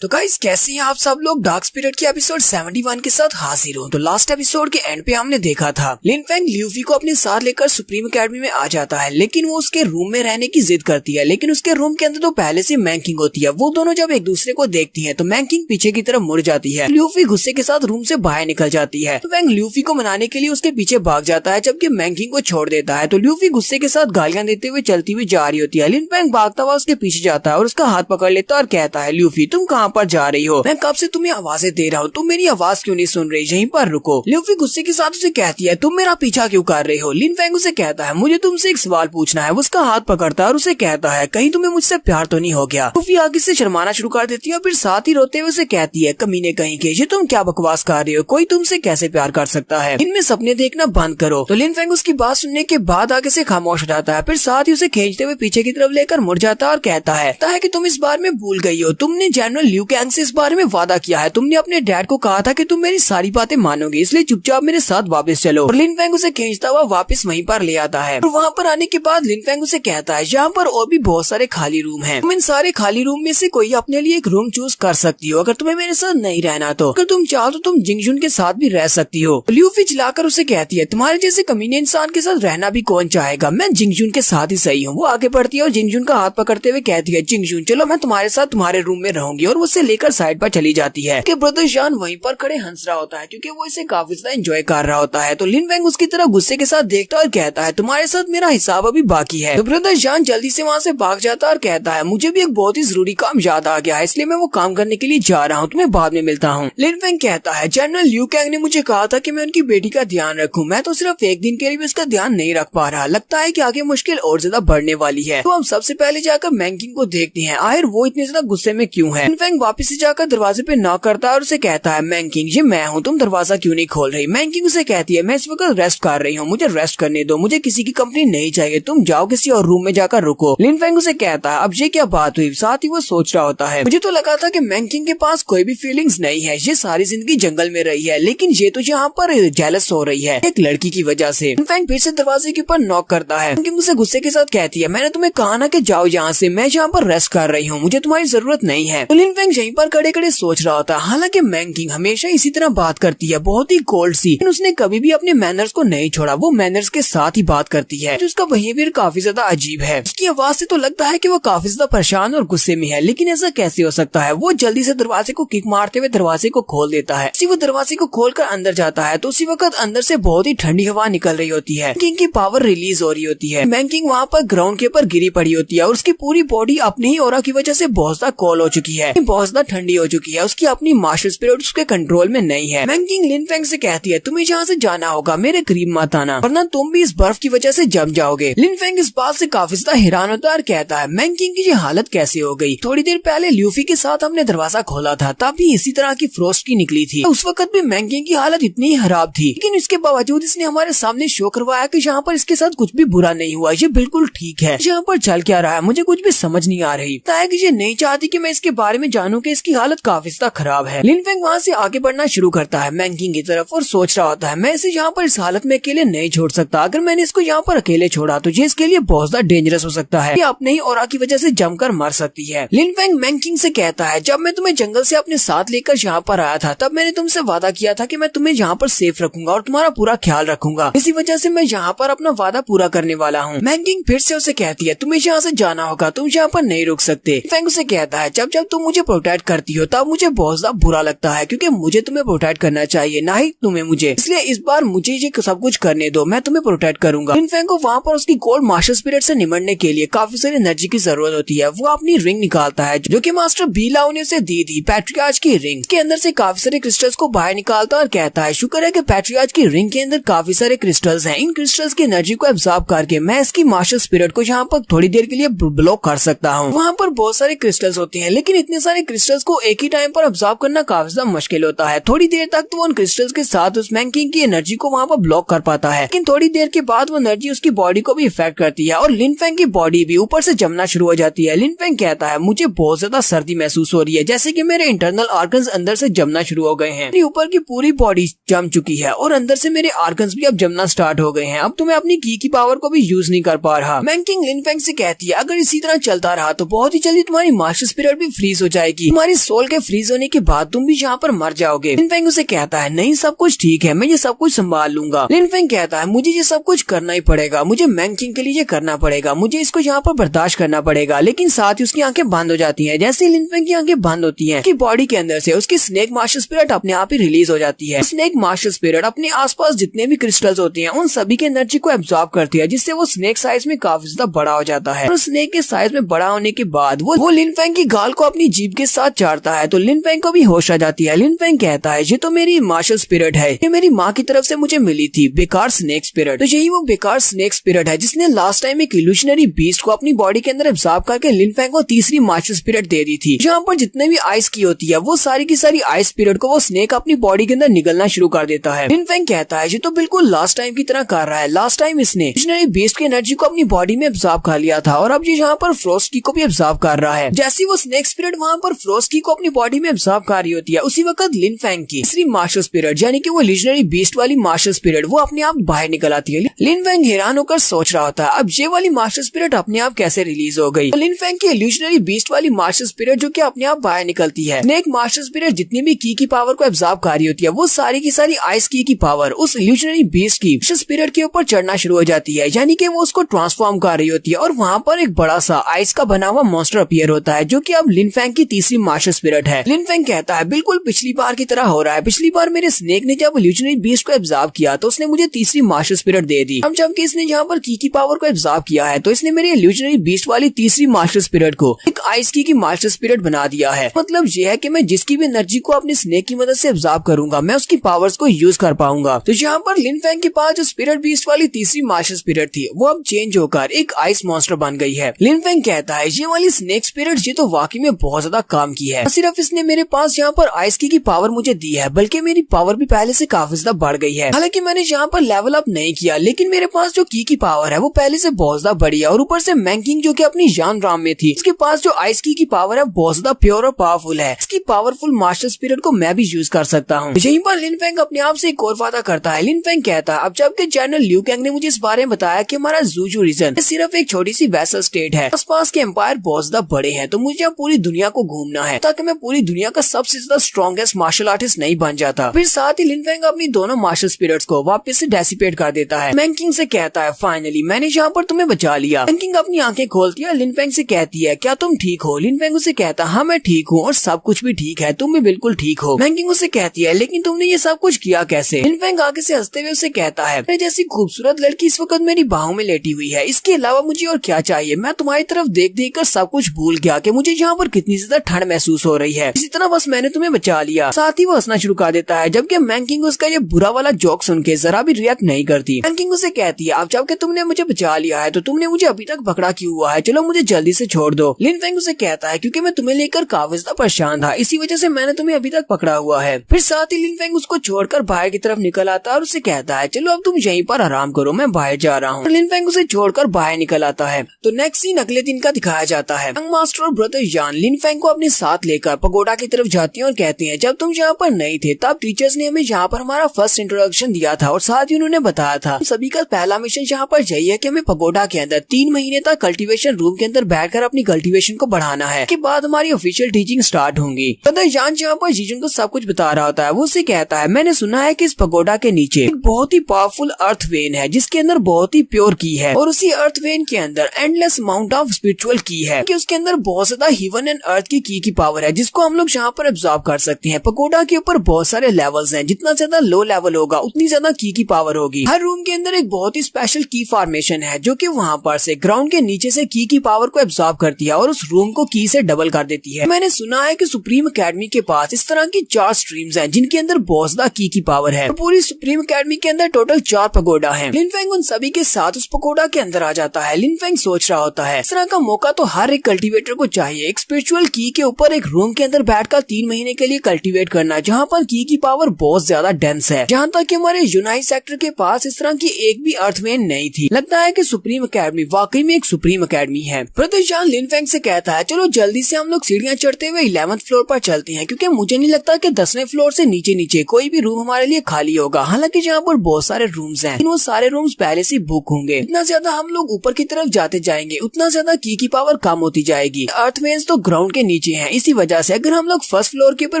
तो गाइस कैसे हैं आप सब लोग, डार्क स्पिरिट के एपिसोड 71 के साथ हाजिर हूँ। तो लास्ट एपिसोड के एंड पे हमने देखा था लिन फेंग ल्यूफी को अपने साथ लेकर सुप्रीम एकेडमी में आ जाता है, लेकिन वो उसके रूम में रहने की जिद करती है। लेकिन उसके रूम के अंदर तो पहले से मैंकिंग होती है। वो दोनों जब एक दूसरे को देखती है तो मैंकिंग पीछे की तरफ मुड़ जाती है। ल्यूफी गुस्से के साथ रूम से बाहर निकल जाती है। तो फेंग ल्यूफी को मनाने के लिए उसके पीछे भाग जाता है, जबकि मैंकिंग को छोड़ देता है। तो ल्यूफी गुस्से के साथ गालियां देते हुए चलती हुई जा रही होती है। लिन फेंग भागता हुआ उसके पीछे जाता है और उसका हाथ पकड़ लेता है और कहता है ल्यूफी तुम कहाँ पर जा रही हो, मैं कब से तुम्हें आवाजें दे रहा हूँ, तुम मेरी आवाज क्यों नहीं सुन रही, यहीं पर रुको। ल्यूफी गुस्से के साथ उसे कहती है तुम मेरा पीछा क्यों कर रहे हो। लिन फेंग उसे कहता है मुझे तुमसे एक सवाल पूछना है। उसका हाथ पकड़ता है और उसे कहता है कहीं तुम्हें मुझसे प्यार तो नहीं हो गया। ल्यूफी आगे से शर्माना शुरू कर देती है और फिर साथ ही रोते हुए उसे कहती है कमीने कहीं के, ये तुम क्या बकवास कर रहे हो, कोई तुमसे कैसे प्यार कर सकता है, इनमें सपने देखना बंद करो। तो लिन फेंग उसकी बात सुनने के बाद आगे से खामोश हो जाता है, फिर साथ ही उसे खींचते हुए पीछे की तरफ लेकर मुड़ जाता है और कहता है कि तुम इस बार में भूल गई हो, तुमने जनरल ल्यू कैंग से इस बारे में वादा किया है, तुमने अपने डैड को कहा था कि तुम मेरी सारी बातें मानोगे, इसलिए चुपचाप मेरे साथ वापस चलो। और लिन फेंग उसे खींचता हुआ वापस वहीं पर ले आता है। और वहाँ पर आने के बाद लिन फेंग उसे कहता है यहाँ पर और भी बहुत सारे खाली रूम हैं, तुम इन सारे खाली रूम में से कोई अपने लिए एक रूम चूज कर सकती हो, अगर तुम्हें मेरे साथ नहीं रहना तो, अगर तुम चाहो तो तुम जिंगजुन के साथ भी रह सकती हो। ल्यूफी चिल्लाकर उसे कहती है तुम्हारे जैसे कमीने इंसान के साथ रहना भी कौन चाहेगा, मैं जिंगजुन के साथ ही सही हूँ। वो आगे बढ़ती है और जिंगजुन का हाथ पकड़ते हुए कहती है जिंगजुन चलो मैं तुम्हारे साथ तुम्हारे रूम में रहूंगी, और उसे लेकर साइड पर चली जाती है। ब्रदर जान वहीं पर खड़े हंस रहा होता है क्योंकि वो इसे काफी ज्यादा एंजॉय कर रहा होता है। तो लिन फेंग उसकी तरफ गुस्से के साथ देखता है और कहता है तुम्हारे साथ मेरा हिसाब अभी बाकी है। तो ब्रदर जान जल्दी से वहाँ से भाग जाता है और कहता है मुझे भी एक बहुत ही जरूरी काम याद आ गया है, इसलिए मैं वो काम करने के लिए जा रहा हूँ, तुम्हें बाद में मिलता हूँ। लिन फेंग कहता है जनरल ल्यू कैंग ने मुझे कहा था कि मैं उनकी बेटी का ध्यान रखूं, मैं तो सिर्फ एक दिन के लिए भी उसका ध्यान नहीं रख पा रहा, लगता है कि आगे मुश्किल और ज्यादा बढ़ने वाली है। तो हम सबसे पहले जाकर मैंकिंग को देखते हैं आखिर वो इतने ज्यादा गुस्से में क्यों है। लिन फेंग वापस से जाकर दरवाजे पे नॉक करता है और उसे कहता है मैंकिंग ये मैं हूँ, तुम दरवाजा क्यों नहीं खोल रही। मैंकिंग उसे कहती है मैं इस वक्त रेस्ट कर रही हूँ, मुझे रेस्ट करने दो, मुझे किसी की कंपनी नहीं चाहिए, तुम जाओ किसी और रूम में जाकर रुको। लिन फेंग उसे कहता है अब ये क्या बात हुई। साथ ही वो सोच रहा होता है मुझे तो लगा था कि मैंकिंग के पास कोई भी फीलिंग्स नहीं है, ये सारी जिंदगी जंगल में रही है, लेकिन ये तो यहाँ पर जेलस हो रही है एक लड़की की वजह से। लिन फेंग फिर से दरवाजे के ऊपर नॉक करता है। मैंकिंग उसे गुस्से के साथ कहती है मैंने तुम्हें कहा ना कि जाओ यहाँ से, मैं यहाँ पर रेस्ट कर रही हूँ, मुझे तुम्हारी जरूरत नहीं है। तो लिन फेंग यहीं पर खड़े खड़े सोच रहा होता है। हालांकि मैंकिंग हमेशा इसी तरह बात करती है, बहुत ही कोल्ड सी, लेकिन उसने कभी भी अपने मैनर्स को नहीं छोड़ा, वो मैनर्स के साथ ही बात करती है। तो उसका बिहेवियर काफी ज्यादा अजीब है। उसकी आवाज से तो लगता है कि वो काफी ज्यादा परेशान और गुस्से में है, लेकिन ऐसा कैसे हो सकता है। वो जल्दी से दरवाजे को किक मारते हुए दरवाजे को खोल देता है। वो दरवाजे को खोलकर अंदर जाता है तो उसी वक्त अंदर से बहुत ही ठंडी हवा निकल रही होती है, मैंकिंग की पावर रिलीज हो रही होती है। मैंकिंग वहाँ पर ग्राउंड के ऊपर गिरी पड़ी होती है और उसकी पूरी बॉडी अपनी ही ऑरा की वजह से बहुत ज्यादा कोल्ड हो चुकी है, बहुत ज्यादा ठंडी हो चुकी है। उसकी अपनी मार्शल स्पिरिट उसके कंट्रोल में नहीं है। मैंकिंग लिन फेंग से कहती है तुम्हें यहाँ से जाना होगा, मेरे करीब मत आना, वरना तुम भी इस बर्फ की वजह से जम जाओगे। लिन फेंग इस बात से काफी ज्यादा हैरान होता है और कहता है मैंकिंग की ये हालत कैसे हो गई, थोड़ी देर पहले ल्यूफी के साथ हमने दरवाजा खोला था, तब भी इसी तरह की फ्रोस्ट की निकली थी, उस वक्त भी मैंकिंग की हालत इतनी खराब थी, लेकिन इसके बावजूद इसने हमारे सामने शो करवाया कि यहाँ पर इसके साथ कुछ भी बुरा नहीं हुआ, ये बिल्कुल ठीक है। यहाँ पर चल क्या रहा है मुझे कुछ भी समझ नहीं आ रही। ये नहीं चाहती कि मैं इसके बारे में जानूं कि इसकी हालत काफी ज्यादा खराब है। लिन फेंग वहाँ से आगे बढ़ना शुरू करता है मैंकिंग की तरफ और सोच रहा होता है मैं इसे यहाँ पर इस हालत में अकेले नहीं छोड़ सकता। अगर मैंने इसको यहाँ पर अकेले छोड़ा तो ये इसके लिए बहुत ज्यादा डेंजरस हो सकता है, ये अपने ही ऑरा की वजह से जमकर मर सकती है। लिन फेंग मैंकिंग से कहता है जब मैं तुम्हें जंगल से अपने साथ लेकर यहाँ पर आया था तब मैंने तुमसे वादा किया था कि मैं तुम्हें यहाँ पर सेफ रखूंगा और तुम्हारा पूरा ख्याल रखूंगा, इसी वजह से मैं यहाँ पर अपना वादा पूरा करने वाला हूँ। मैंकिंग फिर से उसे कहती है तुम्हें यहाँ से जाना होगा, तुम यहाँ पर नहीं रुक सकते। फेंग उसे कहता है जब जब तुम मुझे प्रोटेक्ट करती हो तब मुझे बहुत ज्यादा बुरा लगता है क्योंकि मुझे तुम्हें प्रोटेक्ट करना चाहिए ना ही तुम्हें मुझे, इसलिए इस बार मुझे ये सब कुछ करने दो, मैं तुम्हें प्रोटेक्ट करूंगा। लिन फेंग को वहाँ पर उसकी गोल्ड मास्टर स्पिरिट से निमटने के लिए काफी सारी एनर्जी की जरूरत होती है। वो अपनी रिंग निकालता है जो कि मास्टर बीलाओ ने उसे दी थी, पैट्रियार्च की रिंग के अंदर से काफी सारे क्रिस्टल्स को बाहर निकालता और कहता है शुक्र है कि पैट्रियार्च की रिंग के अंदर काफी सारे क्रिस्टल्स हैं, इन क्रिस्टल्स की एनर्जी को एब्जॉर्ब करके मैं इसकी मास्टर स्पिरिट को यहाँ पर थोड़ी देर के लिए ब्लॉक कर सकता हूँ। वहाँ पर बहुत सारे क्रिस्टल्स होते हैं लेकिन इतने सारे क्रिस्टल्स को एक ही टाइम पर एब्जॉर्ब करना काफी ज्यादा मुश्किल होता है। थोड़ी देर तक तो वो उन क्रिस्टल्स के साथ उस मैंकिंग की एनर्जी को वहाँ पर ब्लॉक कर पाता है, लेकिन थोड़ी देर के बाद वो एनर्जी उसकी बॉडी को भी इफेक्ट करती है और लिन फेंग की बॉडी भी ऊपर से जमना शुरू हो जाती है। लिन फेंग कहता है मुझे बहुत ज्यादा सर्दी महसूस हो रही है, जैसे कि मेरे इंटरनल ऑर्गन्स अंदर से जमना शुरू हो गए हैं, मेरी ऊपर की पूरी बॉडी जम चुकी है और अंदर से मेरे ऑर्गन्स भी अब जमना स्टार्ट हो गए हैं, अब तो मैं अपनी की पावर को भी यूज नहीं कर पा रहा। मैंकिंग लिन फेंग से कहती है अगर इसी तरह चलता रहा तो बहुत ही जल्दी तुम्हारी मास्टर स्पिरिट भी फ्रीज हो जाएगी, तुम्हारी सोल के फ्रीज होने के बाद तुम भी यहाँ पर मर जाओगे। लिन फेंग उसे कहता है नहीं सब कुछ ठीक है, मैं ये सब कुछ संभाल लूंगा। लिन फेंग कहता है मुझे ये सब कुछ करना ही पड़ेगा, मुझे मैंकिंग के लिए ये करना पड़ेगा, मुझे इसको यहाँ पर बर्दाश्त करना पड़ेगा। लेकिन साथ ही उसकी आंखें बंद हो जाती हैं। जैसे लिन फेंग की आंखें बंद होती हैं कि बॉडी के अंदर से उसकी स्नेक मास्टर स्पिरिट अपने आप ही रिलीज हो जाती है। स्नेक मास्टर स्पिरिट अपने आसपास जितने भी क्रिस्टल्स होते हैं उन सभी की एनर्जी को एब्जॉर्ब करती है, जिससे वो स्नेक साइज में काफी ज्यादा बड़ा हो जाता है। और स्नेक के साइज में बड़ा होने के बाद वो लिन फेंग की गाल को अपनी जीभ के साथ चाटता है तो लिन फेंग को भी होश आ जाती है। लिन फेंग कहता है ये तो मेरी मास्टर स्पिरिट है, ये मेरी माँ की तरफ से मुझे मिली थी, बेकार स्नेक स्पिरिट। तो यही वो बेकार स्नेक स्पिरिट है जिसने लास्ट टाइम एक इल्यूशनरी बीस्ट को अपनी बॉडी के अंदर एब्जॉर्ब करके लिन फेंग को तीसरी मास्टर स्पिरिट दे दी थी। यहाँ पर जितने भी आइस की होती है वो सारी की सारी आइस स्पिरिट को वो स्नेक अपनी बॉडी के अंदर निगलना शुरू कर देता है। लिन फेंग कहता है ये तो बिल्कुल लास्ट टाइम की तरह कर रहा है, लास्ट टाइम इसने इल्यूशनरी बीस्ट की एनर्जी को अपनी बॉडी में एब्जॉर्ब कर लिया था और अब ये यहाँ पर फ्रोस्ट की को भी एब्जॉर्ब कर रहा है। जैसे वो स्नेक स्पिरिट वहाँ पर फ्रोस्ट की को अपनी बॉडी में एब्जॉर्ब कर रही होती है उसी वक्त लिन फेंग की तीसरी मास्टर स्पिरिट यानी कि वो इल्यूशनरी बीस्ट वाली मास्टर स्पिरिट वो अपने आप बाहर निकल आती है। लिन फेंग हैरान होकर सोच रहा होता है अब ये वाली मास्टर स्पिरिट अपने आप कैसे रिलीज हो गई। लिन फेंग की इल्यूशनरी बीस्ट वाली मास्टर स्पिरिट जो कि अपने आप बाहर निकलती है, स्नेक मास्टर स्पिरिट जितनी भी की पावर को एब्जॉर्ब कर रही होती है वो सारी की सारी आइस की पावर उस इल्यूशनरी बीस्ट की स्पिरिट के ऊपर चढ़ना शुरू हो जाती है, यानी कि वो उसको ट्रांसफॉर्म कर रही होती है और वहाँ पर एक बड़ा सा आइस का बना हुआ मॉन्स्टर अपीयर होता है जो कि अब लिन फेंग की तीसरी मास्टर स्पिरिट है। लिन फेंग कहता है बिल्कुल पिछली बार की तरह हो रहा है, पिछली बार मेरे स्नेक ने जब इल्यूशनरी बीस्ट को एब्जॉर्ब किया तो उसने मुझे तीसरी मास्टर स्पिरिट दे दी, अब जबकि इसने यहाँ पर की पावर को एब्जॉर्ब किया है तो इसने मेरे इल्यूशनरी बीस्ट वाली तीसरी मास्टर स्पिरिट को एक आइस की मास्टर स्पिरिट बना दिया है। मतलब ये है कि मैं जिसकी भी एनर्जी को अपने स्नेक की मदद से एब्जॉर्ब करूंगा मैं उसकी पावर्स को यूज कर पाऊंगा। तो यहाँ पर लिन फेंग के पास जो स्पिरिट बीस्ट वाली तीसरी मास्टर स्पिरिट थी वो अब चेंज होकर एक आइस मॉन्स्टर बन गई है। लिन फेंग कहता है ये वाली स्नेक स्पिरिट ये तो वाकई में बहुत ज्यादा काम की है, सिर्फ इसने मेरे पास यहाँ पर आइस की पावर मुझे दी है बल्कि मेरी पावर भी पहले से काफी ज्यादा बढ़ गई है। हालांकि मैंने यहाँ पर लेवल अप नहीं किया लेकिन मेरे पास जो की पावर है वो पहले से बहुत ज्यादा बड़ी है और ऊपर से मैंकिंग जो कि अपनी जान राम में थी इसके पास जो आइस की पावर है बहुत ज्यादा प्योर और पावरफुल है, इसकी पावरफुल मास्टर स्पिरिट को मैं भी यूज कर सकता हूँ। यहीं पर लिन फेंग अपने आप से एक और वादा करता है। लिन फेंग कहता है अब जबकि जनरल ल्यू कैंग ने मुझे इस बारे में बताया कि हमारा जूजू रीजन सिर्फ एक छोटी सी वैसल स्टेट है, आसपास के एम्पायर बहुत ज्यादा बड़े हैं तो मुझे अब पूरी दुनिया को घूमना है ताकि मैं पूरी दुनिया का सबसे ज्यादा स्ट्रॉन्गेस्ट मार्शल आर्टिस्ट नहीं बन जाता। फिर साथ ही लिन फेंग अपनी दोनों मास्टर स्पिरिट्स को वापस से डेसिपेट कर देता है। मैंकिंग से कहता है फाइनली मैंने यहाँ पर तुम्हें बचा लिया। मैंकिंग अपनी आंखें खोलती है, लिन फेंग से कहती है क्या तुम ठीक हो। लिन फेंग उसे कहता है हाँ मैं ठीक हूँ और सब कुछ भी ठीक है, तुम भी बिल्कुल ठीक हो। मैंकिंग उसे कहती है लेकिन तुमने ये सब कुछ किया कैसे। लिन फेंग आगे से हंसते हुए उसे कहता है मैं जैसी खूबसूरत लड़की इस वक्त मेरी बाहों में लेटी हुई है, इसके अलावा मुझे और क्या चाहिए। मैं तुम्हारी तरफ देख देख कर सब कुछ भूल गया कि मुझे यहाँ पर कितनी ज्यादा ठंड महसूस हो रही है, इसी तरह बस मैंने तुम्हें बचा लिया। साथ ही वो हंसना शुरू कर देता है जबकि मैंकिंग उसका ये बुरा वाला जोक सुन के जरा भी रिएक्ट नहीं करती। मैंकिंग उसे कहती है अब जबकि तुमने मुझे बचा लिया है तो तुमने मुझे अभी तक पकड़ा क्यों हुआ है, चलो मुझे जल्दी से छोड़ दो। लिन फेंग उसे कहता है क्योंकि मैं तुम्हें लेकर काफी ज्यादा परेशान था, इसी वजह से मैंने तुम्हें अभी तक पकड़ा हुआ है। फिर साथ ही लिन फेंग उसको छोड़कर बाहर की तरफ निकल आता है और उसे कहता है चलो अब तुम यहीं पर आराम करो, मैं बाहर जा रहा हूँ। लिन फेंग उसे छोड़कर बाहर निकल आता है। तो नेक्स्ट सीन अगले दिन का दिखाया जाता है। यंग मास्टर और ब्रदर यान लिन फेंग को अपने साथ लेकर पगोडा की तरफ जाती हैं और कहती हैं जब तुम यहाँ पर नहीं थे तब टीचर्स ने हमें यहाँ पर हमारा फर्स्ट इंट्रोडक्शन दिया था और साथ ही उन्होंने बताया था सभी का पहला मिशन यहाँ पर यही है कि हमें पगोडा के अंदर 3 महीने तक कल्टीवेशन रूम के अंदर बैठकर अपनी कल्टीवेशन को बढ़ाना है। के बाद हमारी ऑफिशियल टीचिंग स्टार्ट होंगी। ब्रदर जान यहाँ पर जीजन को सब कुछ बता रहा होता है। वो उसे कहता है मैंने सुना है कि इस पगोडा के नीचे एक बहुत ही पावरफुल अर्थ वेन है जिसके अंदर बहुत ही प्योर की है और उसी अर्थ वेन के अंदर एंडलेस अमाउंट ऑफ स्पिरिचुअल की है कि उसके अंदर बहुत ज्यादा हेवन एंड अर्थ की पावर है जिसको हम लोग यहाँ पर एब्जॉर्ब कर सकते हैं। पगोडा के ऊपर बहुत सारे लेवल्स हैं, जितना ज्यादा लो लेवल होगा उतनी ज्यादा की पावर होगी। हर रूम के अंदर एक बहुत ही स्पेशल की फॉर्मेशन है जो कि वहाँ पर से ग्राउंड के नीचे से की पावर को एब्जॉर्ब करती है और उस रूम को की से डबल कर देती है। मैंने सुना है कि सुप्रीम एकेडमी के पास इस तरह की 4 स्ट्रीम्स हैं जिनके अंदर बहुत ज्यादा की पावर है। पूरी सुप्रीम एकेडमी के अंदर टोटल 4 पगोडा है। लिनफेंग उन सभी के साथ उस पगोडा के अंदर आ जाता है। लिनफेंग सोच रहा होता है इस तरह का मौका तो हर एक कल्टीवेटर को चाहिए, एक स्पिरिचुअल की के ऊपर एक रूम के अंदर बैठकर 3 महीने के लिए कल्टीवेट करना जहाँ पर की पावर बहुत ज्यादा डेंस है। जहाँ तक कि हमारे यूनाइट सेक्टर के पास इस तरह की एक भी अर्थवेन नहीं थी। लगता है कि सुप्रीम एकेडमी वाकई में एक सुप्रीम एकेडमी है। ब्रदर जॉन लिनफेंग से कहता है चलो जल्दी से हम लोग सीढ़ियाँ चढ़ते हुए 11th फ्लोर पर चलते हैं क्योंकि मुझे नहीं लगता कि 10वें फ्लोर से नीचे कोई भी रूम हमारे लिए खाली होगा। हालांकि जहाँ पर बहुत सारे रूम्स हैं, वो सारे रूम्स पहले से बुक होंगे। इतना ज्यादा हम लोग ऊपर की तरफ जाते जाएंगे उतना ज्यादा की पावर कम होती जाएगी। अर्थवेन्स तो ग्राउंड के नीचे हैं, इसी वजह से अगर हम लोग फर्स्ट फ्लोर के ऊपर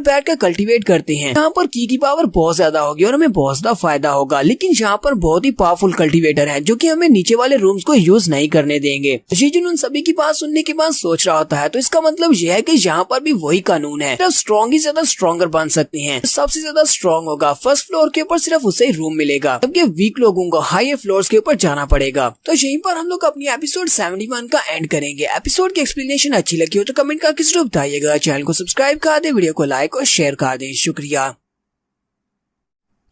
बैठकर कल्टीवेट करते हैं यहाँ पर की पावर बहुत ज्यादा होगी और हमें बहुत ज्यादा फायदा होगा। लेकिन यहाँ पर बहुत ही पावरफुल कल्टीवेटर है जो कि हमें नीचे वाले रूम्स को यूज नहीं करने देंगे। जीजन उन सभी की बात सुनने के बाद सोच रहा होता है तो इसका मतलब यह है कि यहाँ पर भी वही कानून है, सिर्फ स्ट्रॉन्ग ही ज्यादा स्ट्रॉन्गर बन सकते हैं। सबसे ज्यादा स्ट्रॉन्ग होगा फर्स्ट फ्लोर के ऊपर सिर्फ उसे ही रूम मिलेगा, जबकि वीक लोगों को हायर फ्लोर्स के ऊपर जाना पड़ेगा। तो यहीं पर हम लोग अपनी एपिसोड 71 का एंड करेंगे। एपिसोड की एक्सप्लेनेशन अच्छी लगी हो तो कमेंट करके जरूर बताइएगा। चैनल को सब्सक्राइब कर दे, वीडियो को लाइक और शेयर कर दें। शुक्रिया।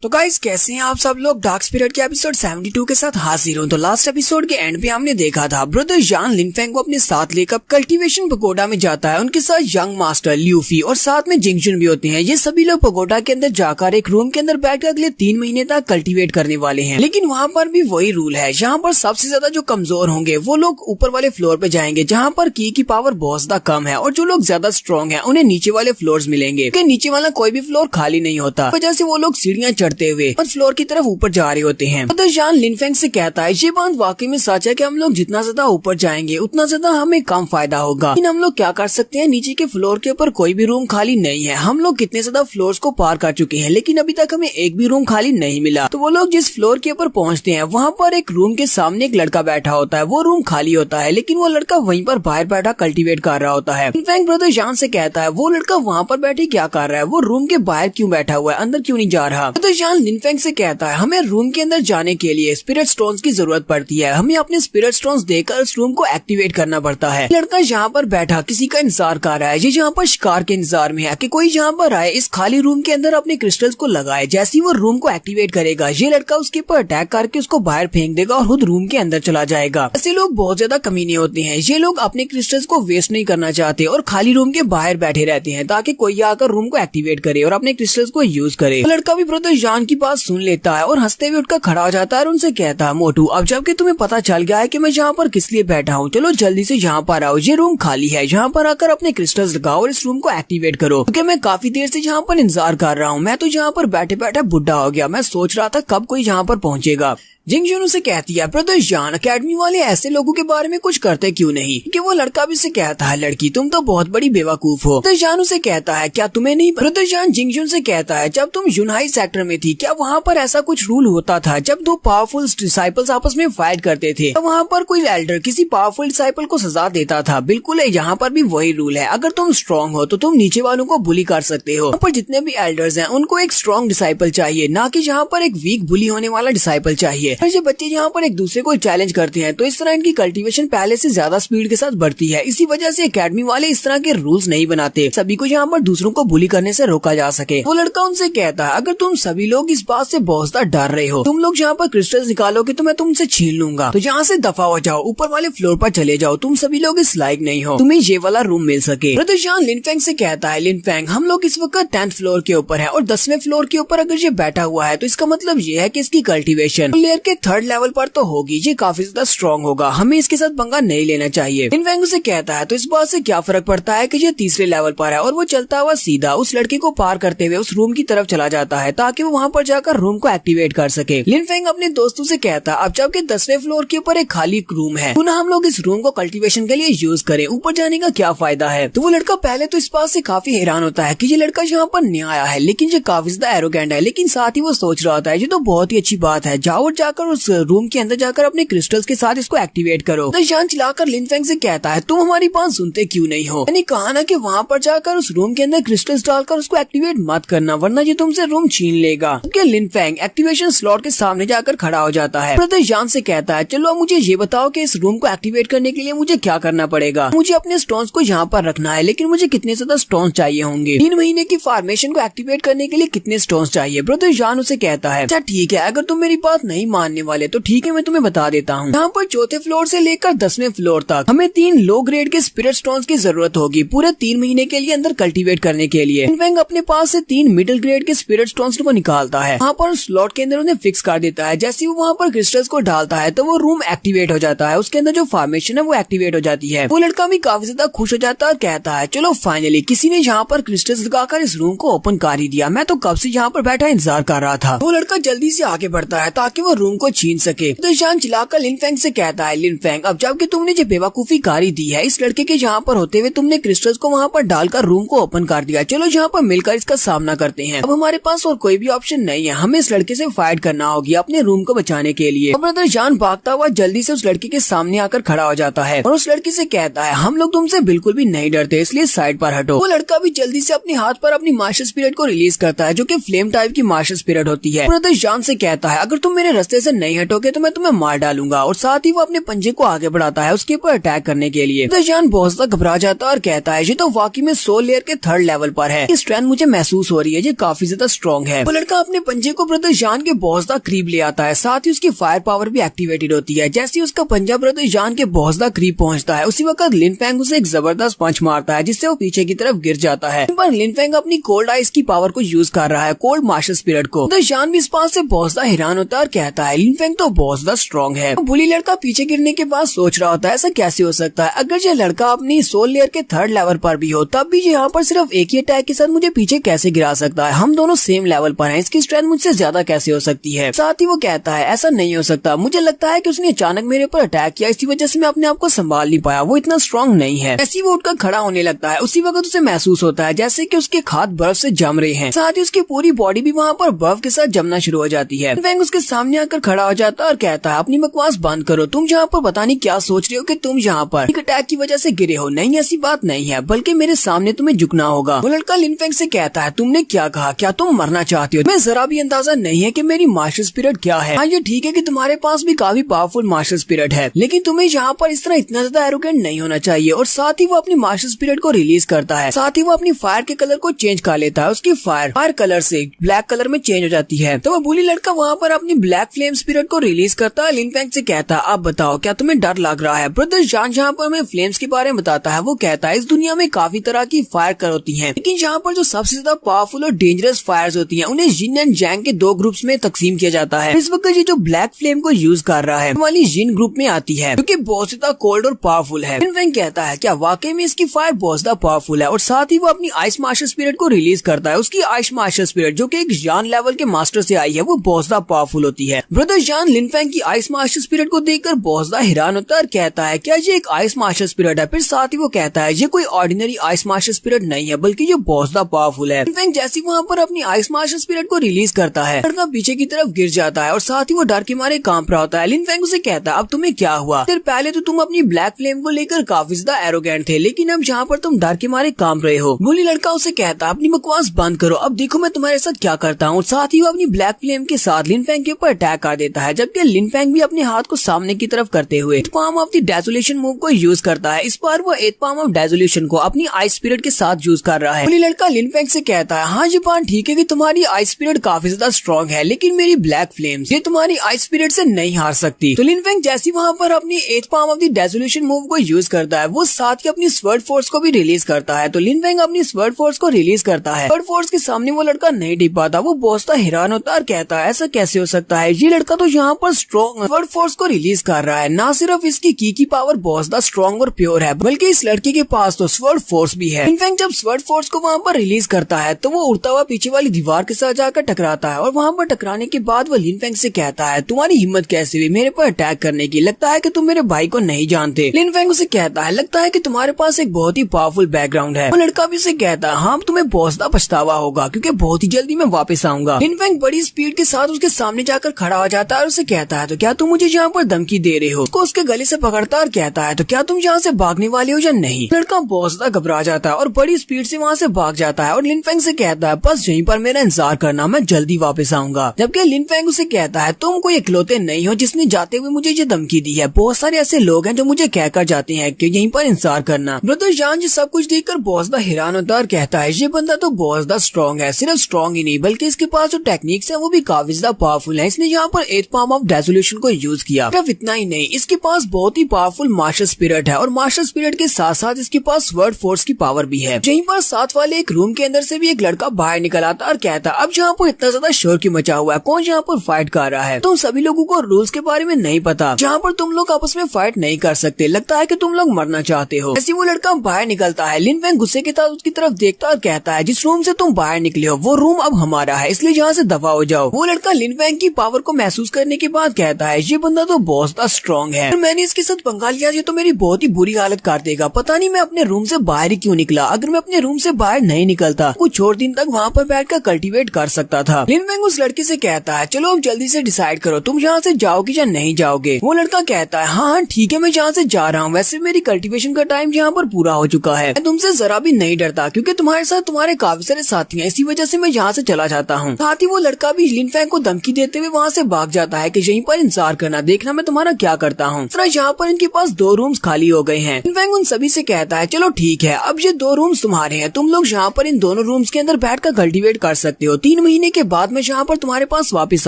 तो गाइस कैसे हैं आप सब लोग। डार्क स्पिरिट के एपिसोड 72 के साथ हाजिर हूं। तो लास्ट एपिसोड के एंड पे हमने देखा था ब्रदर जान लिनफेंग को अपने साथ लेकर कल्टीवेशन पगोडा में जाता है। उनके साथ यंग मास्टर ल्यूफी और साथ में जिंगजुन भी होते हैं। ये सभी लोग पगोडा के अंदर जाकर एक रूम के अंदर बैठकर अगले 3 महीने तक कल्टीवेट करने वाले हैं। लेकिन वहाँ पर भी वही रूल है, यहाँ पर सबसे ज्यादा जो कमजोर होंगे वो लोग ऊपर वाले फ्लोर पे जाएंगे जहाँ पर की पावर बहुत ज्यादा कम है, और जो लोग ज्यादा स्ट्रॉन्ग है उन्हें नीचे वाले फ्लोर मिलेंगे। नीचे वाला कोई भी फ्लोर खाली नहीं होता, वजह से वो लोग सीढ़ियाँ चढ़ते हुए और फ्लोर की तरफ ऊपर जा रहे होते हैं। तो जान लिनफेंग से कहता है ये बात वाकई में सच है कि हम लोग जितना ज्यादा ऊपर जाएंगे उतना ज्यादा हमें कम फायदा होगा। लेकिन हम लोग क्या कर सकते हैं, नीचे के फ्लोर के ऊपर कोई भी रूम खाली नहीं है। हम लोग कितने ज्यादा फ्लोर्स को पार कर चुके हैं लेकिन अभी तक हमें एक भी रूम खाली नहीं मिला। तो वो लोग जिस फ्लोर के ऊपर पहुँचते हैं वहाँ पर एक रूम के सामने एक लड़का बैठा होता है। वो रूम खाली होता है लेकिन वो लड़का वहीं पर बाहर बैठा कल्टीवेट कर रहा होता है। लिनफेंग ब्रदर जान से कहता है वो लड़का वहाँ पर बैठे क्या कर रहा है, वो रूम के बाहर क्यों बैठा हुआ है, अंदर क्यों नहीं जा रहा। ब्रदर जान लिनफेंग से कहता है हमें रूम के अंदर जाने के लिए स्पिरिट स्टोन्स की जरूरत पड़ती है। हमें अपने स्पिरिट स्टोन्स देकर उस रूम को एक्टिवेट करना पड़ता है। लड़का यहाँ पर बैठा किसी का इंतजार कर रहा है। ये यहाँ पर शिकार के इंतजार में है कि कोई यहाँ पर आए, इस खाली रूम के अंदर अपने क्रिस्टल्स को लगाए। जैसे ही वो रूम को एक्टिवेट करेगा ये लड़का उसके ऊपर अटैक करके उसको बाहर फेंक देगा और खुद रूम के अंदर चला जाएगा। ऐसे लोग बहुत ज्यादा कमीने होते हैं। ये लोग अपने क्रिस्टल्स को वेस्ट नहीं करना चाहते और खाली रूम के बाहर बैठे रहते हैं ताकि कोई आकर रूम को एक्टिवेट करे और अपने क्रिस्टल्स को यूज करे। लड़का भी ब्रदर जान की बात सुन लेता है और हंसते हुए उठकर खड़ा हो जाता है और उनसे कहता है मोटू अब जबकि तुम्हें पता चल गया है कि मैं यहाँ पर किस लिए बैठा हूँ, चलो जल्दी से यहाँ पर आओ। ये रूम खाली है, यहाँ पर आकर अपने क्रिस्टल्स लगाओ और इस रूम को एक्टिवेट करो, क्योंकि मैं काफी देर से यहाँ पर इंतजार कर रहा हूँ। मैं तो यहाँ पर बैठे बैठे बुढ़ा हो गया, मैं सोच रहा था कब कोई यहाँ पर पहुँचेगा। जिंगजुन उसे कहती है ब्रदर जान अकेडमी वाले ऐसे लोगों के बारे में कुछ करते क्यों नहीं, कि वो लड़का भी उसे कहता है लड़की तुम तो बहुत बड़ी बेवकूफ हो। ब्रदर जान उसे कहता है क्या तुम्हें नहीं। ब्रदर जान जिंगजुन से कहता है जब तुम यूनाइट सेक्टर में थी क्या वहाँ पर ऐसा कुछ रूल होता था जब 2 पावरफुल डिसाइपल्स आपस में फाइट करते थे, वहाँ पर कोई एल्डर किसी पावरफुल डिसाइपल को सजा देता था। बिल्कुल यहाँ पर भी वही रूल है, अगर तुम स्ट्रॉन्ग हो तो तुम नीचे वालों को बुली कर सकते हो। यहाँ पर जितने भी एल्डर्स हैं उनको एक स्ट्रॉन्ग डिसाइपल चाहिए, ना कि यहाँ पर एक वीक बुली होने वाला डिसाइपल चाहिए। ये बच्चे यहाँ एक दूसरे को चैलेंज करते हैं तो इस तरह इनकी कल्टीवेशन पहले से ज्यादा स्पीड के साथ बढ़ती है। इसी वजह से एकेडमी वाले इस तरह के रूल्स नहीं बनाते सभी को यहाँ पर दूसरों को बुली करने से रोका जा सके। वो लड़का उनसे कहता है अगर तुम सभी लोग इस बात से बहुत ज्यादा डर रहे हो, तुम लोग यहाँ पर क्रिस्टल्स निकालोगे तो मैं तुमसे छीन लूंगा, तो यहाँ से दफा हो जाओ, ऊपर वाले फ्लोर पर चले जाओ, तुम सभी लोग इस लायक नहीं हो तुम्हें ये वाला रूम मिल सके। ब्रदर जान लिनफेंग से कहता है लिनफेंग हम लोग इस वक्त 10th फ्लोर के ऊपर है और 10वें फ्लोर के ऊपर अगर ये बैठा हुआ है तो इसका मतलब ये है कि इसकी कल्टीवेशन लेयर के थर्ड लेवल पर तो होगी, ये काफी ज्यादा स्ट्रॉन्ग होगा, हमें इसके साथ पंगा नहीं लेना चाहिए। लिन फेंग उसे कहता है तो इस बात से क्या फर्क पड़ता है कि ये तीसरे लेवल पर है, और वो चलता हुआ सीधा उस लड़के को पार करते हुए उस रूम की तरफ चला जाता है ताकि वो वहाँ पर जाकर रूम को एक्टिवेट कर सके। लिन फेंग अपने दोस्तों से कहता है अब जबकि 10वें फ्लोर के ऊपर एक खाली रूम है, पुनः हम लोग इस रूम को कल्टीवेशन के लिए यूज करें, ऊपर जाने का क्या फायदा है। तो वो लड़का पहले तो इस बात से काफी हैरान होता है कि ये लड़का यहाँ पर नया आया है, लेकिन ये काफी ज्यादा एरोगेंट है, लेकिन साथ ही वो सोच रहा होता है ये तो बहुत ही अच्छी बात है, जाओ और जाकर उस रूम के अंदर जाकर अपने क्रिस्टल्स के साथ इसको एक्टिवेट करो। तो जान चलाकर लिन फेंग से कहता है तुम हमारी बात सुनते क्यों नहीं हो, मैंने कहा ना कि वहाँ पर जाकर उस रूम के अंदर क्रिस्टल्स डालकर उसको एक्टिवेट मत करना वरना ये तुमसे रूम छीन लेगा। लिन फेंग एक्टिवेशन स्लॉट के सामने जाकर खड़ा हो जाता है। ब्रदर जान से कहता है चलो मुझे ये बताओ कि इस रूम को एक्टिवेट करने के लिए मुझे क्या करना पड़ेगा। मुझे अपने स्टोन्स को यहाँ पर रखना है, लेकिन मुझे कितने ज्यादा स्टोन्स चाहिए होंगे, 3 महीने की फॉर्मेशन को एक्टिवेट करने के लिए कितने स्टोन्स चाहिए। ब्रदर जान उसे कहता है अच्छा ठीक है, अगर तुम मेरी बात नहीं मानने वाले तो ठीक है, मैं तुम्हें बता देता हूँ। यहाँ पर 4थे फ्लोर से लेकर 10वें फ्लोर तक हमें 3 लो ग्रेड के स्पिरिट स्टोन्स की जरूरत होगी पूरे 3 महीने के लिए अंदर कल्टीवेट करने के लिए। लिन फेंग अपने पास से 3 मिडिल ग्रेड के स्पिरिट स्टोन्स को निकालता है, वहाँ पर स्लॉट के अंदर उन्हें फिक्स कर देता है। जैसे वो वहाँ पर क्रिस्टल्स को डालता है तो वो रूम एक्टिवेट हो जाता है, उसके अंदर जो फॉर्मेशन है वो एक्टिवेट हो जाती है। वो लड़का भी काफी ज्यादा खुश हो जाता है और कहता है चलो फाइनली किसी ने यहाँ पर क्रिस्टल्स लगाकर इस रूम को ओपन कर ही दिया, मैं तो कब से यहाँ पर बैठा इंतजार कर रहा था। वो लड़का जल्दी से आगे बढ़ता है ताकि वो रूम को छीन सके। तो जान चलाकर लिन फेंग से कहता है लिन फेंग अब जबकि तुमने जो बेवकूफी कारी दी है, इस लड़के के यहाँ पर होते हुए तुमने क्रिस्टल्स को वहाँ पर डालकर रूम को ओपन कर दिया, चलो यहाँ पर मिलकर इसका सामना करते हैं। अब हमारे पास और कोई भी ऑप्शन नहीं है, हमें इस लड़के से फाइट करना होगी अपने रूम को बचाने के लिए। ब्रदर जान भागता हुआ जल्दी से उस लड़के के सामने आकर खड़ा हो जाता है और उस लड़के से कहता है हम लोग तुमसे बिल्कुल भी नहीं डरते, इसलिए साइड पर हटो। वो लड़का भी जल्दी से अपने हाथ पर अपनी मास्टर स्पिरिट को रिलीज करता है जो कि फ्लेम टाइप की मास्टर स्पिरिट होती है। ब्रदर जान से कहता है अगर तुम मेरे रास्ते से नहीं हटोगे तो मैं तुम्हें मार डालूंगा, और साथ ही वो अपने पंजे को आगे बढ़ाता है उसके ऊपर अटैक करने के लिए। ब्रदर जान बहुत ज्यादा घबरा जाता है और कहता है ये तो वाकई में सोल लेयर के 3rd लेवल पर है, स्ट्रेंथ मुझे महसूस हो रही है, ये काफी ज्यादा स्ट्रॉन्ग है। वो लड़का अपने पंजे को ब्रदर जान के बहुत ज्यादा करीब ले आता है, साथ ही उसकी फायर पावर भी एक्टिवेटेड होती है। जैसे उसका पंजा ब्रदर जान के बहुत ज्यादा करीब पहुंचता है, उसी वक्त लिन फेंग उसे एक जबरदस्त पंच मारता है जिससे वो पीछे की तरफ गिर जाता है। पर लिन फेंग अपनी कोल्ड आइस की पावर को यूज कर रहा है, कोल्ड मास्टर स्पिरिट को। तो जान भी इस बात से बहुत ज्यादा हैरान होता है और कहता है लिन फेंग तो बहुत ज्यादा स्ट्रॉन्ग है। बुली लड़का पीछे गिरने के बाद सोच रहा होता है ऐसा कैसे हो सकता है, अगर ये लड़का अपनी सोल लेयर के 3rd लेवल पर भी हो तब भी यहाँ पर सिर्फ एक ही अटैक के साथ मुझे पीछे कैसे गिरा सकता है, हम दोनों सेम लेवल पर हैं, इसकी स्ट्रेंथ मुझसे ज्यादा कैसे हो सकती है। साथ ही वो कहता है ऐसा नहीं हो सकता, मुझे लगता है कि उसने अचानक मेरे ऊपर अटैक किया, इसी वजह से मैं अपने आप को संभाल नहीं पाया, वो इतना स्ट्रॉन्ग नहीं है। ऐसे वो उठकर खड़ा होने लगता है, उसी वक्त उसे महसूस होता है जैसे कि उसके हाथ बर्फ से जम रहे हैं, साथ ही उसकी पूरी बॉडी भी वहाँ पर बर्फ के साथ जमना शुरू हो जाती है। फेंग उसके सामने आकर खड़ा हो जाता है और कहता है अपनी बकवास बंद करो, तुम यहाँ पर पता नहीं क्या सोच रहे हो कि तुम यहाँ पर एक अटैक की वजह से गिरे हो, नहीं ऐसी बात नहीं है, बल्कि मेरे सामने तुम्हें झुकना होगा। वो लड़का लिन फेंग से कहता है तुमने क्या कहा, क्या तुम मरना चाहती हो, मैं जरा भी अंदाजा नहीं है कि मेरी मास्टर स्पिरिट क्या है। हाँ ये ठीक है कि तुम्हारे पास भी काफी पावरफुल मास्टर स्पिरिट है, लेकिन तुम्हें यहाँ पर इस तरह इतना ज्यादा एरोगेंट नहीं होना चाहिए। और साथ ही वो अपनी मास्टर स्पिरिट को रिलीज करता है, साथ ही वो अपनी फायर के कलर को चेंज कर लेता है, उसकी फायर कलर से ब्लैक कलर में चेंज हो जाती है। तो वो बुली लड़का वहाँ पर अपनी ब्लैक फ्लेम स्पिरिट को रिलीज करता है। लिन फेंग से कहता है आप बताओ क्या तुम्हें डर लग रहा है। ब्रदर जान जहाँ पर हमें फ्लेम्स के बारे में बताता है, वो कहता है इस दुनिया में काफी तरह की फायर कर होती है, लेकिन यहाँ पर जो सबसे ज्यादा पावरफुल और डेंजरस फायर्स होती है उन्हें जिन एंड जैंग के 2 ग्रुप्स में तकसीम किया जाता है। इस वक्त ये जो ब्लैक फ्लेम को यूज कर रहा है वाली जिन ग्रुप में आती है, क्योंकि बहुत ज्यादा कोल्ड और पावरफुल है। लिन फेंग कहता है क्या वाकई में इसकी फायर बहुत ज्यादा पावरफुल है, और साथ ही वो अपनी आइस मास्टर स्पिरिट को रिलीज करता है। उसकी आइस मास्टर स्पिरिट जो कि एक जान लेवल के मास्टर से आई है वो बहुत ज्यादा पावरफुल होती है। ब्रदर जान लिन फेंग की आइस मास्टर स्पिरिट को देखकर बहुत ज्यादा हैरान होता है और कहता है क्या ये एक आइस मास्टर स्पिरिट है। फिर साथ ही वो कहता है ये कोई ऑर्डिनरी आइस मास्टर स्पिरिट नहीं है, बल्कि ये बहुत ज्यादा पावरफुल है। लिन फेंग जैसे वहाँ पर अपनी आइस मास्टर स्पिरिट को रिलीज करता है, लड़का पीछे की तरफ गिर जाता है और साथ ही वो डर के मारे कांप रहा होता है। लिन फेंग उसे कहता है अब तुम्हें क्या हुआ, फिर पहले तो तुम अपनी ब्लैक फ्लेम को लेकर काफी ज्यादा एरोगेंट थे, लेकिन अब जहाँ पर तुम डर के मारे कांप रहे हो। बुली लड़का उसे कहता है अपनी बकवास बंद करो, अब देखो मैं तुम्हारे साथ क्या करता हूँ। साथ ही वो अपनी ब्लैक फ्लेम के साथ लिन फेंग के ऊपर अटैक कर देता है, जबकि लिन फेंग भी अपने हाथ को सामने की तरफ करते हुए palm of the desolation move को यूज करता है। इस बार वो 8 पाम ऑफ डेसोलेशन को अपनी आइस स्पिरिट के साथ यूज कर रहा है। बुली लड़का लिन फेंग से कहता है हाँ ये बात ठीक है कि तुम्हारी आइस स्पिरिट काफी ज्यादा स्ट्रॉन्ग है, लेकिन मेरी ब्लैक फ्लेम्स ये तुम्हारी आइस स्पिरिट से नहीं हार सकती। तो लिन फेंग जैसी वहाँ पर अपनी 8 palm of the desolation move को यूज करता है, वो साथ ही अपनी स्वर्ड फोर्स को भी रिलीज करता है। तो लिन फेंग अपनी स्वर्ड फोर्स को रिलीज करता है, स्वर्ड फोर्स के सामने वो लड़का नहीं टिक पाता, वो बहुत हैरान होता है और कहता है ऐसा कैसे हो सकता है, ये ये लड़का तो यहाँ पर स्ट्रॉन्ग स्वर्ड फोर्स को रिलीज कर रहा है। ना सिर्फ इसकी की पावर बहुत ज्यादा स्ट्रॉन्ग और प्योर है, बल्कि इस लड़के के पास तो स्वर्ड फोर्स भी है। इनफैक्ट जब स्वर्ड फोर्स को वहाँ पर रिलीज करता है तो वो उड़ता हुआ पीछे वाली दीवार के साथ जाकर टकराता है और वहाँ पर टकराने के बाद वो लिन फेंग से कहता है, तुम्हारी हिम्मत कैसे हुई मेरे पर अटैक करने की? लगता है कि तुम मेरे भाई को नहीं जानते। लिन फेंग उसे कहता है, लगता है कि तुम्हारे पास एक बहुत ही पावरफुल बैकग्राउंड है। वो लड़का भी उसे कहता है, हाँ तुम्हें बहुत ज्यादा पछतावा होगा क्योंकि बहुत ही जल्दी मैं वापस आऊंगा। लिन फेंग बड़ी स्पीड के साथ उसके सामने जाकर खड़ा हो जाता है और उसे कहता है, तो क्या तुम मुझे यहाँ पर धमकी दे रहे हो? उसको उसके गले से पकड़ता है और कहता है, तो क्या तुम यहाँ से भागने वाले हो या नहीं? लड़का बहुत ज्यादा घबरा जाता है और बड़ी स्पीड से वहाँ से भाग जाता है और लिन फेंग से कहता है, बस यहीं पर मेरा इंतजार करना, मैं जल्दी वापस आऊंगा। जबकि लिन फेंग उसे कहता है, तुम कोई इकलौते नहीं हो जिसने जाते हुए मुझे ये धमकी दी है। बहुत सारे ऐसे लोग हैं जो मुझे कहकर जाते हैं कि यहीं पर इंतजार करना। ब्रदर जान सब कुछ देखकर बहुत ज्यादा हैरान होता है और कहता है, ये बंदा तो बहुत ज्यादा स्ट्रॉन्ग है। सिर्फ स्ट्रॉन्ग ही नहीं बल्कि इसके पास जो टेक्निक्स है वो भी काफी ज्यादा पावरफुल है। इसने यहाँ पर 8th पाम ऑफ डेसोल्यूशन को यूज किया। सिर्फ इतना ही नहीं, इसके पास बहुत ही पावरफुल मार्शल स्पिरिट है और मार्शल स्पिरिट के साथ साथ इसके पास स्वर्ड फोर्स की पावर भी है। यहीं पर साथ वाले एक रूम के अंदर से भी एक लड़का बाहर निकल आता और कहता, अब यहाँ पर इतना ज्यादा शोर क्यों मचा हुआ है? कौन यहाँ पर फाइट कर रहा है? तुम सभी लोगों को रूल्स के बारे में नहीं पता, जहाँ पर तुम लोग आपस में फाइट नहीं कर सकते। लगता है कि तुम लोग मरना चाहते हो। ऐसे वो लड़का बाहर निकलता है। लिन फेंग गुस्से के साथ उसकी तरफ देखता और कहता है, जिस रूम से तुम बाहर निकले हो वो रूम अब हमारा है, इसलिए यहाँ से दफा हो जाओ। वो लड़का लिन फेंग की पावर को महसूस करने के बाद कहता है, ये बंदा तो बहुत ज्यादा स्ट्रॉन्ग है, मैंने इसके साथ पंगा लिया, ये तो मेरी बहुत ही बुरी हालत कर देगा। पता नहीं मैं अपने रूम से बाहर ही क्यों निकला। अगर मैं अपने रूम से बाहर नहीं निकलता कुछ और दिन तक वहाँ पर बैठकर कल्टीवेट कर सकता था। लिन फेंग उस लड़के से कहता है, चलो अब जल्दी से डिसाइड करो, तुम यहाँ से जाओगे या नहीं जाओगे? वो लड़का कहता है, हाँ ठीक है मैं यहाँ से जा रहा हूँ, वैसे मेरी कल्टीवेशन का टाइम यहाँ पर पूरा हो चुका है। मैं तुमसे जरा भी नहीं डरता क्योंकि तुम्हारे साथ तुम्हारे काफी सारे साथी हैं, इसी वजह से मैं यहाँ से चला जाता हूँ। साथ ही वो लड़का भी लिन फेंग को धमकी देते हुए वहाँ से भाग जाता है कि यहीं पर इंतजार करना, देखना मैं तुम्हारा क्या करता हूँ। यहाँ पर इनके पास 2 रूम्स खाली हो गए हैं। लिन फेंग उन सभी से कहता है, चलो ठीक है अब ये 2 रूम्स तुम्हारे हैं, तुम लोग यहाँ पर इन दोनों रूम्स के अंदर बैठकर कल्टीवेट कर सकते हो। 3 महीने के बाद मैं यहाँ पर तुम्हारे पास वापस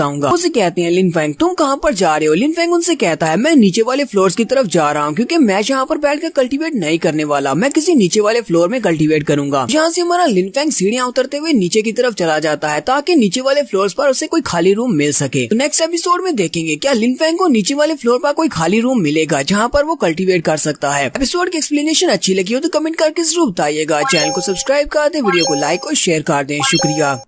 आऊंगा। उसे कहते हैं, लिन फेंग तुम कहाँ पर जा रहे हो? लिन फेंग उनसे कहता है, मैं नीचे वाले फ्लोर्स की तरफ जा रहा हूँ क्योंकि मैं यहाँ पर बैठकर कल्टीवेट नहीं करने वाला, मैं किसी नीचे वाले फ्लोर में कल्टीवेट करूंगा। यहाँ से हमारा लिन फेंग सीढ़ियाँ उतरते हुए नीचे की तरफ चला जाता है ताकि नीचे वाले फ्लोर्स पर उसे कोई खाली रूम मिल सके। तो नेक्स्ट एपिसोड में देखेंगे क्या लिन फेंग को नीचे वाले फ्लोर पर कोई खाली रूम मिलेगा जहाँ पर वो कल्टीवेट कर सकता है। एपिसोड की एक्सप्लेनेशन अच्छी लगी हो तो कमेंट करके जरूर बताइएगा। चैनल को सब्सक्राइब कर दें, वीडियो को लाइक और शेयर कर दें। शुक्रिया।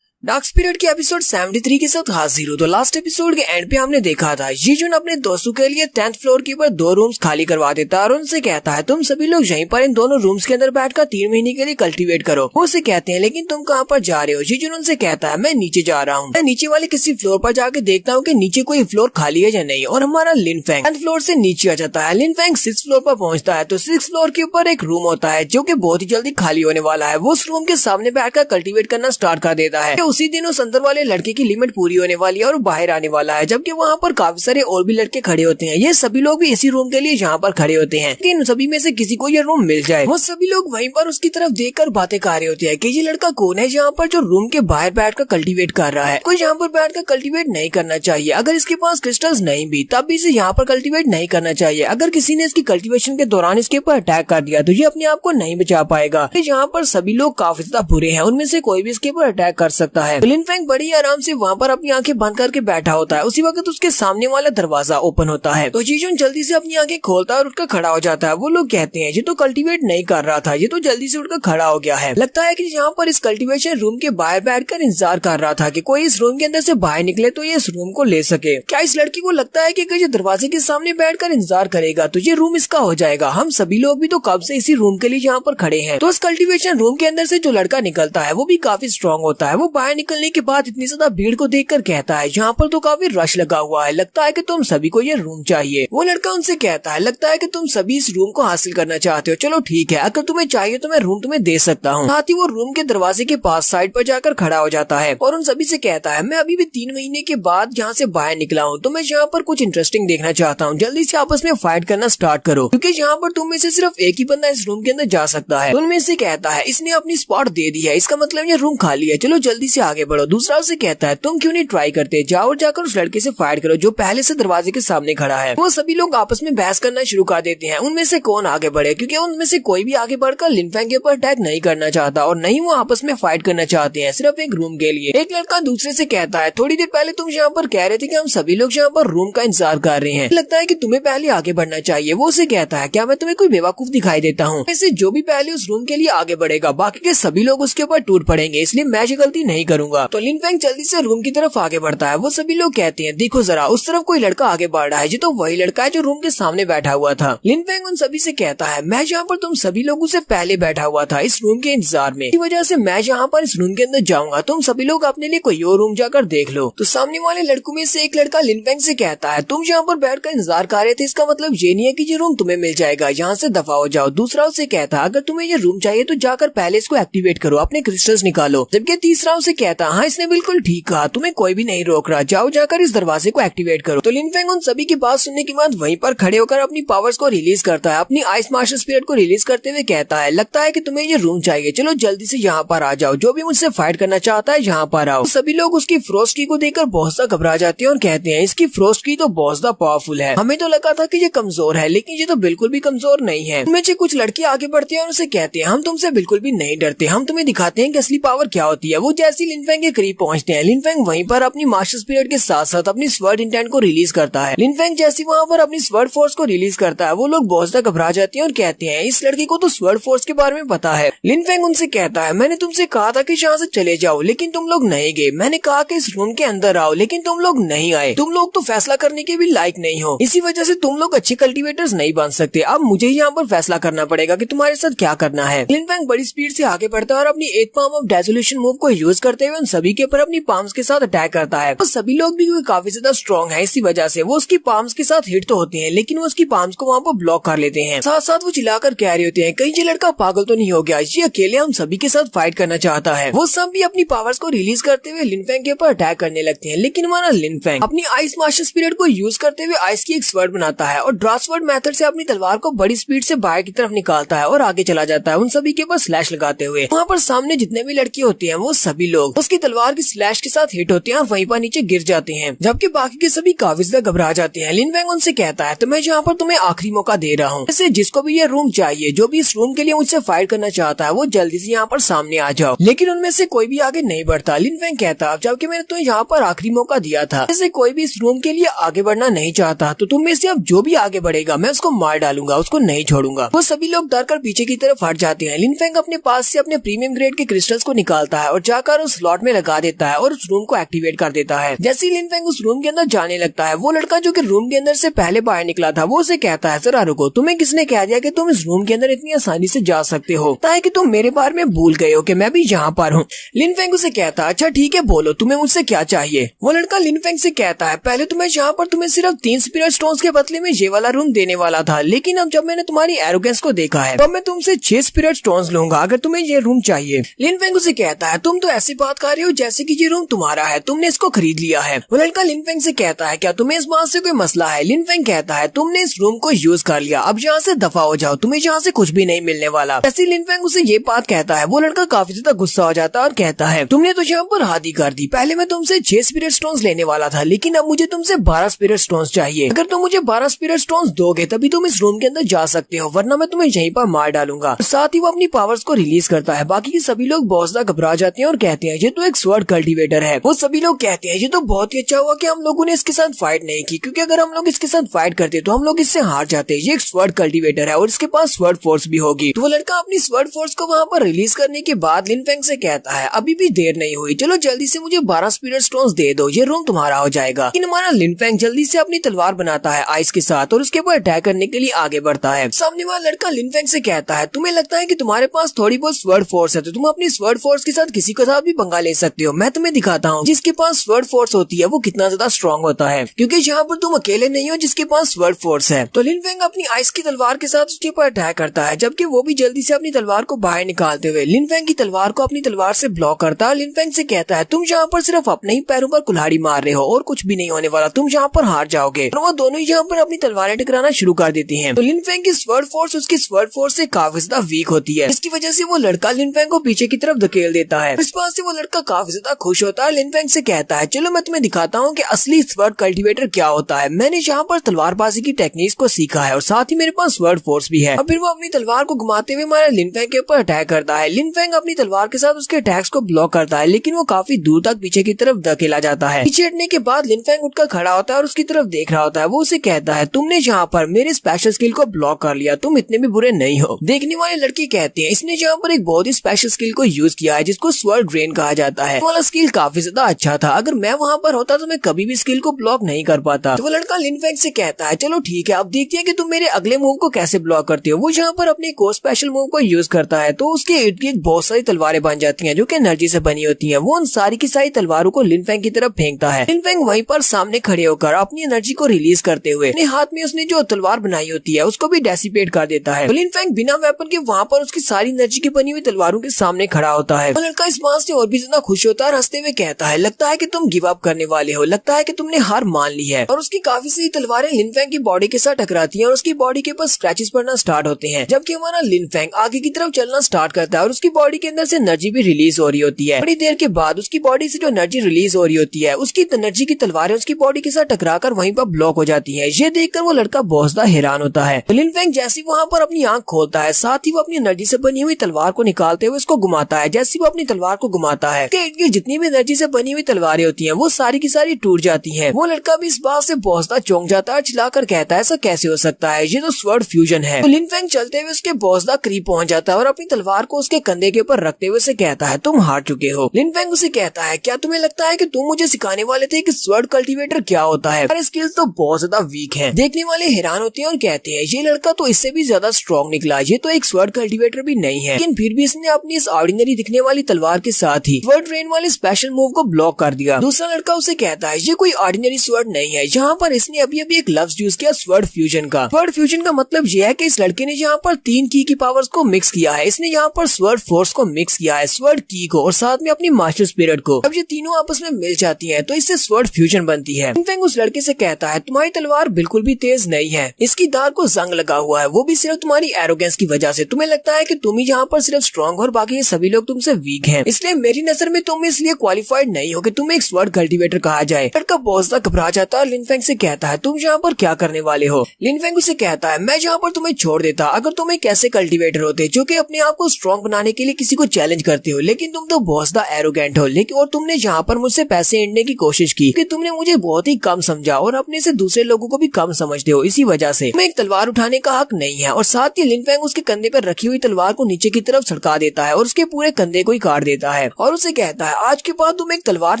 डार्क स्पिरिट के एपिसोड 73 के साथ हाजिर हो। तो लास्ट एपिसोड के एंड पे हमने देखा था यीजुन अपने दोस्तों के लिए 10th फ्लोर के ऊपर 2 रूम्स खाली करवा देता है और उनसे कहता है, तुम सभी लोग यहीं पर इन दोनों रूम्स के अंदर बैठकर 3 महीने के लिए कल्टीवेट करो। वो उसे कहते हैं, लेकिन तुम कहाँ पर जा रहे हो? यीजुन उनसे कहता है, मैं नीचे जा रहा हूँ, मैं नीचे वाले किसी फ्लोर पर जाके देखता हूँ कि नीचे कोई फ्लोर खाली है या नहीं। और हमारा लिन फेंग 10th फ्लोर से नीचे आ जाता है। लिन फेंग 6th फ्लोर पर पहुँचता है तो 6th फ्लोर के ऊपर एक रूम होता है जो की बहुत ही जल्दी खाली होने वाला है। वो उस रूम के सामने बैठकर कल्टीवेट करना स्टार्ट कर देता है। उसी दिन उस अंदर वाले लड़के की लिमिट पूरी होने वाली है और बाहर आने वाला है, जबकि वहाँ पर काफी सारे और भी लड़के खड़े होते हैं। ये सभी लोग भी इसी रूम के लिए यहाँ पर खड़े होते हैं कि इन सभी में से किसी को ये रूम मिल जाए। वो सभी लोग वहीं पर उसकी तरफ देखकर बातें कर रहे होते हैं कि ये लड़का कौन है यहाँ पर जो रूम के बाहर बैठकर कल्टीवेट कर रहा है। कोई यहाँ पर बैठकर कल्टीवेट नहीं करना चाहिए। अगर इसके पास क्रिस्टल्स नहीं भी तब भी इसे यहाँ पर कल्टीवेट नहीं करना चाहिए। अगर किसी ने इसकी कल्टीवेशन के दौरान इसके ऊपर अटैक कर दिया तो ये अपने आप को नहीं बचा पाएगा। यहाँ पर सभी लोग काफी ज्यादा बुरे हैं, उनमें से कोई भी इसके ऊपर अटैक कर सकता है। लिन फेंग बड़ी आराम से वहाँ पर अपनी आंखें बंद करके बैठा होता है। उसी वक्त उसके सामने वाला दरवाजा ओपन होता है तो यीजुन जल्दी से अपनी आंखें खोलता है और उठकर खड़ा हो जाता है। वो लोग कहते हैं, ये तो कल्टीवेट नहीं कर रहा था, ये तो जल्दी से उठकर खड़ा हो गया है। लगता है कि यहाँ पर इस कल्टीवेशन रूम के बाहर बैठकर इंतजार कर रहा था कि कोई इस रूम के अंदर से बाहर निकले तो ये इस रूम को ले सके। क्या इस लड़की को लगता है कि अगर ये दरवाजे के सामने बैठकर इंतजार करेगा तो ये रूम इसका हो जाएगा? हम सभी लोग भी तो कब से इसी रूम के लिए यहाँ पर खड़े हैं। तो इस कल्टीवेशन रूम के अंदर से जो लड़का निकलता है वो भी काफी स्ट्रॉन्ग होता है। वो बाहर निकलने के बाद इतनी ज्यादा भीड़ को देखकर कहता है, यहाँ पर तो काफी रश लगा हुआ है, लगता है कि तुम सभी को ये रूम चाहिए। वो लड़का उनसे कहता है, लगता है कि तुम सभी इस रूम को हासिल करना चाहते हो, चलो ठीक है, अगर तुम्हें चाहिए तो मैं रूम तुम्हें दे सकता हूँ। साथ ही वो रूम के दरवाजे के पास साइड पर जाकर खड़ा हो जाता है और उन सभी से कहता है, मैं अभी भी 3 महीने के बाद यहाँ से बाहर निकला हूँ तो मैं यहाँ पर कुछ इंटरेस्टिंग देखना चाहता हूँ। जल्दी से आपस में फाइट करना स्टार्ट करो क्योंकि यहाँ पर तुम में से सिर्फ एक ही बंदा इस रूम के अंदर जा सकता है। उनमें से कहता है, इसने अपनी स्पॉट दे दी है, इसका मतलब ये रूम खाली है, चलो जल्दी से से आगे बढ़ो। दूसरा उसे कहता है तुम क्यों नहीं ट्राई करते, जाओ और जाकर उस लड़के से फाइट करो जो पहले से दरवाजे के सामने खड़ा है। वो सभी लोग आपस में बहस करना शुरू कर देते हैं उनमें से कौन आगे बढ़े, क्योंकि उनमें से कोई भी आगे बढ़कर लिन फेंग के ऊपर अटैक नहीं करना चाहता और नहीं वो आपस में फाइट करना चाहते हैं सिर्फ एक रूम के लिए। एक लड़का दूसरे से कहता है थोड़ी देर पहले तुम यहाँ पर कह रहे थे कि हम सभी लोग यहाँ पर रूम का इंतजार कर रहे हैं, लगता है कि तुम्हें पहले आगे बढ़ना चाहिए। वो उसे कहता है क्या मैं तुम्हें कोई बेवकूफ दिखाई देता हूँ, ऐसे जो भी पहले उस रूम के लिए आगे बढ़ेगा बाकी के सभी लोग उसके ऊपर टूट पड़ेंगे, इसलिए मैं ये गलती नहीं करूंगा। तो लिन फेंग जल्दी से रूम की तरफ आगे बढ़ता है। वो सभी लोग कहते हैं देखो जरा उस तरफ कोई लड़का आगे बढ़ रहा है, ये तो वही लड़का है जो रूम के सामने बैठा हुआ था। लिन फेंग उन सभी से कहता है मैं यहाँ पर तुम सभी लोगों से पहले बैठा हुआ था इस रूम के इंतजार में, इसी वजह से मैं यहाँ पर इस रूम के अंदर जाऊंगा, तुम सभी लोग अपने लिए कोई और रूम जाकर देख लो। तो सामने वाले लड़कों में से एक लड़का लिन फेंग से कहता है तुम यहाँ पर बैठकर इंतजार कर रहे थे, इसका मतलब ये नहीं है कि ये रूम तुम्हें मिल जाएगा, यहाँ से दफा हो जाओ। दूसरा उसे कहता है अगर तुम्हें ये रूम चाहिए तो जाकर पहले इसको एक्टिवेट करो, अपने क्रिस्टल्स निकालो। जबकि तीसरा उसे कहता है हाँ इसने बिल्कुल ठीक कहा, तुम्हें कोई भी नहीं रोक रहा, जाओ जाकर इस दरवाजे को एक्टिवेट करो। तो लिन फेंग उन सभी की बात सुनने के बाद वहीं पर खड़े होकर अपनी पावर्स को रिलीज करता है, अपनी आइस मास्टर स्पिरिट को रिलीज करते हुए कहता है लगता है कि तुम्हें ये रूम चाहिए, चलो जल्दी से यहाँ पर आ जाओ, जो भी मुझसे फाइट करना चाहता है यहाँ पर आओ। सभी लोग उसकी फ्रोस्ट की को देखकर बहुत सा घबरा जाते हैं और कहते हैं इसकी फ्रोस्ट की तो बहुत ज्यादा पावरफुल है, हमें तो लगा था कि ये कमजोर है लेकिन ये तो बिल्कुल भी कमजोर नहीं है। उनमें से कुछ लड़के आगे बढ़ते हैं और उसे कहते हैं हम तुमसे बिल्कुल भी नहीं डरते, हम तुम्हें दिखाते हैं कि असली पावर क्या होती है। वो जैसे लिन फेंग के करीब पहुंचते हैं, लिन फेंग वहीं पर अपनी मास्टर स्पिरिट के साथ साथ अपनी स्वर्ड इंटेंट को रिलीज करता है। लिन फेंग जैसे वहाँ पर अपनी स्वर्ड फोर्स को रिलीज करता है वो लोग बहुत ज्यादा घबरा जाते हैं और कहते हैं इस लड़के को तो स्वर्ड फोर्स के बारे में पता है। लिन फेंग उनसे कहता है मैंने तुमसे कहा था कि यहाँ से चले जाओ लेकिन तुम लोग नहीं गए, मैंने कहा कि इस रूम के अंदर आओ लेकिन तुम लोग नहीं आए, तुम लोग तो फैसला करने के भी लायक नहीं हो, इसी वजह से तुम लोग अच्छे कल्टीवेटर्स नहीं बन सकते, अब मुझे यहाँ पर फैसला करना पड़ेगा कि तुम्हारे साथ क्या करना है। लिन फेंग बड़ी स्पीड से आगे बढ़ता है और अपनी 8 पाम ऑफ डेसोल्यूशन मूव को यूज करते हुए उन सभी के ऊपर अपनी पाम्स के साथ अटैक करता है। तो सभी लोग भी काफी ज्यादा स्ट्रॉन्ग है, इसी वजह से वो उसकी पाम्स के साथ हिट तो होते हैं लेकिन वो उसकी पाम्स को वहाँ पर ब्लॉक कर लेते हैं। साथ साथ वो चिल्लाकर कह रहे होते हैं कहीं ये लड़का पागल तो नहीं हो गया, ये अकेले हम सभी के साथ फाइट करना चाहता है। वो सब भी अपनी पावर्स को रिलीज करते हुए लिन फेंग के ऊपर अटैक करने लगते हैं लेकिन हमारा लिन फेंग अपनी आइस मास्टर स्पिरिट को यूज करते हुए आइस की एक स्वर्ड बनाता है और ड्रास्वर्ड मेथड से अपनी तलवार को बड़ी स्पीड से बाहर की तरफ निकालता है और आगे चला जाता है उन सभी के ऊपर स्लैश लगाते हुए। वहाँ पर सामने जितने भी लड़के होते हैं वो सभी लोग उसकी तलवार की स्लैश के साथ हिट होते हैं और वहीं पर नीचे गिर जाते हैं, जबकि बाकी के सभी काफी ज्यादा घबरा जाते हैं। लिन फेंग उनसे कहता है तो मैं यहाँ पर तुम्हें आखिरी मौका दे रहा हूँ, जैसे जिसको भी ये रूम चाहिए, जो भी इस रूम के लिए मुझसे फाइट करना चाहता है वो जल्दी से यहाँ पर सामने आ जाओ। लेकिन उनमें से कोई भी आगे नहीं बढ़ता। लिन फेंग कहता जबकि मैंने तुम्हें यहाँ पर आखिरी मौका दिया था, जैसे कोई भी इस रूम के लिए आगे बढ़ना नहीं चाहता तो तुम में से अब जो भी आगे बढ़ेगा मैं उसको मार डालूंगा, उसको नहीं छोड़ूंगा। वो सभी लोग डर कर पीछे की तरफ हट जाते हैं। लिन फेंग अपने पास से अपने प्रीमियम ग्रेड के क्रिस्टल्स को निकालता है और जाकर उस स्लॉट में लगा देता है और उस रूम को एक्टिवेट कर देता है। जैसे ही लिन फेंग उस रूम के अंदर जाने लगता है वो लड़का जो कि रूम के अंदर से पहले बाहर निकला था वो उसे कहता है जरा रुको, तुम्हें किसने कह दिया कि तुम इस रूम के अंदर इतनी आसानी से जा सकते हो, ताकि कि तुम मेरे बारे में भूल गए हो कि मैं भी यहाँ पर हूँ। लिन फेंग उसे कहता है अच्छा ठीक है बोलो तुम्हें मुझसे क्या चाहिए। वो लड़का लिन फेंग से कहता है पहले तो मैं यहाँ पर तुम्हें सिर्फ 3 स्पिरिट स्टोन्स के बदले में ये वाला रूम देने वाला था, लेकिन अब जब मैंने तुम्हारी एरोगेंस को देखा है तो मैं तुमसे 6 स्पिरिट स्टोन्स लूंगा अगर तुम्हें ये रूम चाहिए। लिन फेंग उसे कहता है तुम तो ऐसी बात कर रहे हो जैसे कि ये रूम तुम्हारा है, तुमने इसको खरीद लिया है। वो लड़का लिन फेंग से कहता है क्या तुम्हें इस बात से कोई मसला है। लिन फेंग कहता है तुमने इस रूम को यूज कर लिया, अब यहाँ से दफा हो जाओ, तुम्हें यहाँ से कुछ भी नहीं मिलने वाला। जैसे लिन फेंग उसे ये बात कहता है वो लड़का काफी ज्यादा गुस्सा हो जाता है और कहता है तुमने तो यहाँ पर हादी कर दी, पहले मैं तुमसे 6 स्पिरिट स्टोन्स लेने वाला था लेकिन अब मुझे तुमसे 12 स्पिरिट स्टोन्स चाहिए। अगर तुम मुझे 12 स्पिरिट स्टोन्स दोगे तभी तुम इस रूम के अंदर जा सकते हो, वरना मैं तुम्हें यहीं पर मार डालूंगा। साथ ही वो अपनी पावर्स को रिलीज करता है। बाकी के सभी लोग बहुत ज्यादा घबरा जाते हैं और कहते हैं ये तो एक स्वर्ड कल्टीवेटर है। वो सभी लोग कहते हैं ये तो बहुत ही अच्छा हुआ कि हम लोगों ने इसके साथ फाइट नहीं की, क्योंकि अगर हम लोग इसके साथ फाइट करते तो हम लोग इससे हार जाते। ये एक स्वर्ड कल्टीवेटर है और इसके पास स्वर्ड फोर्स भी होगी। तो वो लड़का अपनी स्वर्ड फोर्स को वहाँ पर रिलीज करने के बाद लिन फेंग से कहता है अभी भी देर नहीं हुई, चलो जल्दी से मुझे 12 स्पिरिट स्टोन्स दे दो, ये रूम तुम्हारा हो जाएगा। लेकिन हमारा लिन फेंग जल्दी से अपनी तलवार बनाता है आइस के साथ और उसके ऊपर अटैक करने के लिए आगे बढ़ता है। सामने वाला लड़का लिन फेंग से कहता है तुम्हें लगता है कि तुम्हारे पास थोड़ी बहुत स्वर्ड फोर्स है तो तुम अपनी स्वर्ड फोर्स के साथ किसी के साथ भी पंगा ले सकते हो, मैं तुम्हें दिखाता हूँ जिसके पास स्वर्ड फोर्स होती है वो कितना ज्यादा स्ट्रॉन्ग होता है, क्योंकि यहाँ पर तुम अकेले नहीं हो जिसके पास स्वर्ड फोर्स है। तो लिन फेंग अपनी आइस की तलवार के साथ उसके ऊपर अटैक करता है, जबकि वो भी जल्दी से अपनी तलवार को बाहर निकालते हुए लिन फेंग की तलवार को अपनी तलवार से ब्लॉक करता है। लिन फेंग से कहता है तुम यहाँ पर सिर्फ अपने ही पैरों पर कुल्हाड़ी मार रहे हो और कुछ भी नहीं होने वाला, तुम यहाँ पर हार जाओगे। और वो दोनों ही यहाँ पर अपनी तलवारें टकराना शुरू कर देती हैं। तो लिन फेंग की स्वर्ड फोर्स उसकी स्वर्ड फोर्स से काफी ज्यादा वीक होती है, इसकी वजह से वो लड़का लिन फेंग को पीछे की तरफ धकेल देता है। इस बात से वो लड़का काफी ज्यादा खुश होता है। लिनफेंग से कहता है चलो मैं तुम्हें दिखाता हूँ कि असली स्वर्ड कल्टीवेटर क्या होता है। मैंने यहाँ पर तलवारबाजी की टेक्निक्स को सीखा है और साथ ही मेरे पास स्वर्ड फोर्स भी है। और फिर वो अपनी तलवार को घुमाते हुए हमारे लिनफेंग के ऊपर अटैक करता है। लिनफेंग अपनी तलवार के साथ उसके अटैक्स को ब्लॉक करता है, लेकिन वो काफी दूर तक पीछे की तरफ धकेला जाता है। पीछे हटने के बाद लिनफेंग उठकर खड़ा होता है और उसकी तरफ देख रहा होता है। वो उसे कहता है तुमने यहाँ पर मेरे स्पेशल स्किल को ब्लॉक कर लिया, तुम इतने भी बुरे नहीं हो। देखने वाले लड़के कहते हैं इसने यहाँ पर एक बहुत ही स्पेशल स्किल को यूज किया है जिसको स्वर्ड ड्रेन कहा जाता है। वाला स्किल काफी ज्यादा अच्छा था, अगर मैं वहाँ पर होता तो मैं कभी भी स्किल को ब्लॉक नहीं कर पाता। तो वो लड़का लिनफेंग से कहता है चलो ठीक है, अब देखते हैं कि तुम मेरे अगले मूव को कैसे ब्लॉक करते हो। वो यहाँ पर अपने को स्पेशल मूव को यूज करता है तो उसके इर्द गिर्द बहुत सारी तलवारें बन जाती हैं जो कि एनर्जी से बनी होती हैं। वो उन सारी की सारी तलवारों को लिनफेंग की तरफ फेंकता है। लिनफेंग वहीं पर सामने खड़े होकर अपनी एनर्जी को रिलीज करते हुए अपने हाथ में उसने जो तलवार बनाई होती है उसको भी डेसिपेट कर देता है। तो लिनफेंग बिना वेपन के वहाँ पर उसकी सारी एनर्जी की बनी हुई तलवारों के सामने खड़ा होता है। वो लड़का इस बात से और भी ज्यादा खुश होता है, हंसते हुए कहता है लगता है कि तुम गिव अप करने वाले हो, लगता है कि तुमने हार मान ली है। और उसकी काफी सारी तलवारें लिनफेंग की बॉडी के साथ टकराती हैं और उसकी बॉडी के ऊपर स्क्रैचेस पड़ना स्टार्ट होते हैं, जबकि हमारा लिनफेंग आगे की तरफ चलना स्टार्ट करता है और उसकी बॉडी के अंदर से एनर्जी भी रिलीज हो रही होती है। बड़ी देर के बाद उसकी बॉडी से जो एनर्जी रिलीज हो रही होती है उसकी एनर्जी की तलवारें उसकी बॉडी के साथ टकराकर वहीं पर ब्लॉक हो जाती है। ये देखकर वो लड़का बहुत ज्यादा हैरान होता है। लिनफेंग जैसे वहाँ पर अपनी आंख खोलता है, साथ ही वो अपनी एनर्जी से बनी हुई तलवार को निकालते हुए उसको घुमाता है। जैसे वो अपनी तलवार को घुमाता है कि जितनी भी एनर्जी से बनी हुई तलवारें होती हैं वो सारी की सारी टूट जाती हैं। वो लड़का भी इस बात से बहुत ज्यादा चौंक जाता है, चिल्लाकर कहता है ऐसा कैसे हो सकता है, ये तो स्वर्ड फ्यूजन है। तो लिनफेंग चलते हुए उसके बहुत ज्यादा करीब पहुंच जाता है और अपनी तलवार को उसके कंधे के ऊपर रखते हुए उसे कहता है तुम हार चुके हो। लिनफेंग उसे कहता है क्या तुम्हें लगता है कि तुम मुझे सिखाने वाले थे कि स्वर्ड कल्टीवेटर क्या होता है? अरे स्किल्स तो बहुत ज्यादा वीक है। देखने वाले हैरान होते हैं और कहते हैं ये लड़का तो इससे भी ज्यादा स्ट्रॉन्ग निकला, ये तो एक स्वर्ड कल्टीवेटर भी नहीं है, लेकिन फिर भी इसने अपनी इस ऑर्डिनरी दिखने वाली तलवार के साथ ही स्वर्ड ड्रेन वाले स्पेशल मूव को ब्लॉक कर दिया। दूसरा लड़का उसे कहता है ये कोई ऑर्डिनरी स्वर्ड नहीं है, यहाँ पर इसने अभी अभी एक लफ्ज यूज किया स्वर्ड फ्यूजन का। स्वर्ड फ्यूजन का मतलब यह है कि इस लड़के ने यहाँ पर 3 की पावर्स को मिक्स किया है। इसने यहाँ पर स्वर्ड फोर्स को मिक्स किया है, स्वर्ड की को और साथ में अपनी मास्टर स्पिरिट को। अब ये तीनों आपस में मिल जाती हैं तो इससे स्वर्ड फ्यूजन बनती है। लिनफेंग उस लड़के से कहता है तुम्हारी तलवार बिल्कुल भी तेज नहीं है, इसकी धार को जंग लगा हुआ है, वो भी सिर्फ तुम्हारी एरोगेंस की वजह से। तुम्हें लगता है कि तुम ही यहाँ पर सिर्फ स्ट्रॉन्ग और बाकी सभी लोग तुमसे वीक हैं, इसलिए मेरी नजर में तुम इसलिए क्वालिफाइड नहीं हो कि तुम्हें एक स्वर्ड कल्टीवेटर कहा जाए। लड़का बहुत ज्यादा घबरा जाता है और लिनफेंग से कहता है तुम यहाँ पर क्या करने वाले हो? लिनफेंग उसे कहता है मैं यहाँ पर तुम्हें छोड़ देता अगर तुम एक ऐसे कल्टीवेटर होते जो कि अपने आप को स्ट्रॉन्ग बनाने के लिए किसी को चैलेंज करते हो, लेकिन तुम तो बहुत ज्यादा एरोगेंट हो। लेकिन और तुमने यहाँ पर मुझसे पैसे ऐंठने की कोशिश की कि तुमने मुझे बहुत ही कम समझा और अपने से दूसरे लोगों को भी कम समझते हो, इसी वजह से तुम्हें एक तलवार उठाने का हक नहीं है। और साथ ही लिनफेंग उसके कंधे पर रखी हुई तलवार को नीचे की तरफ सड़का देता है और उसके पूरे कंधे को ही काट देता है और उसे कहता है आज के बाद तुम एक तलवार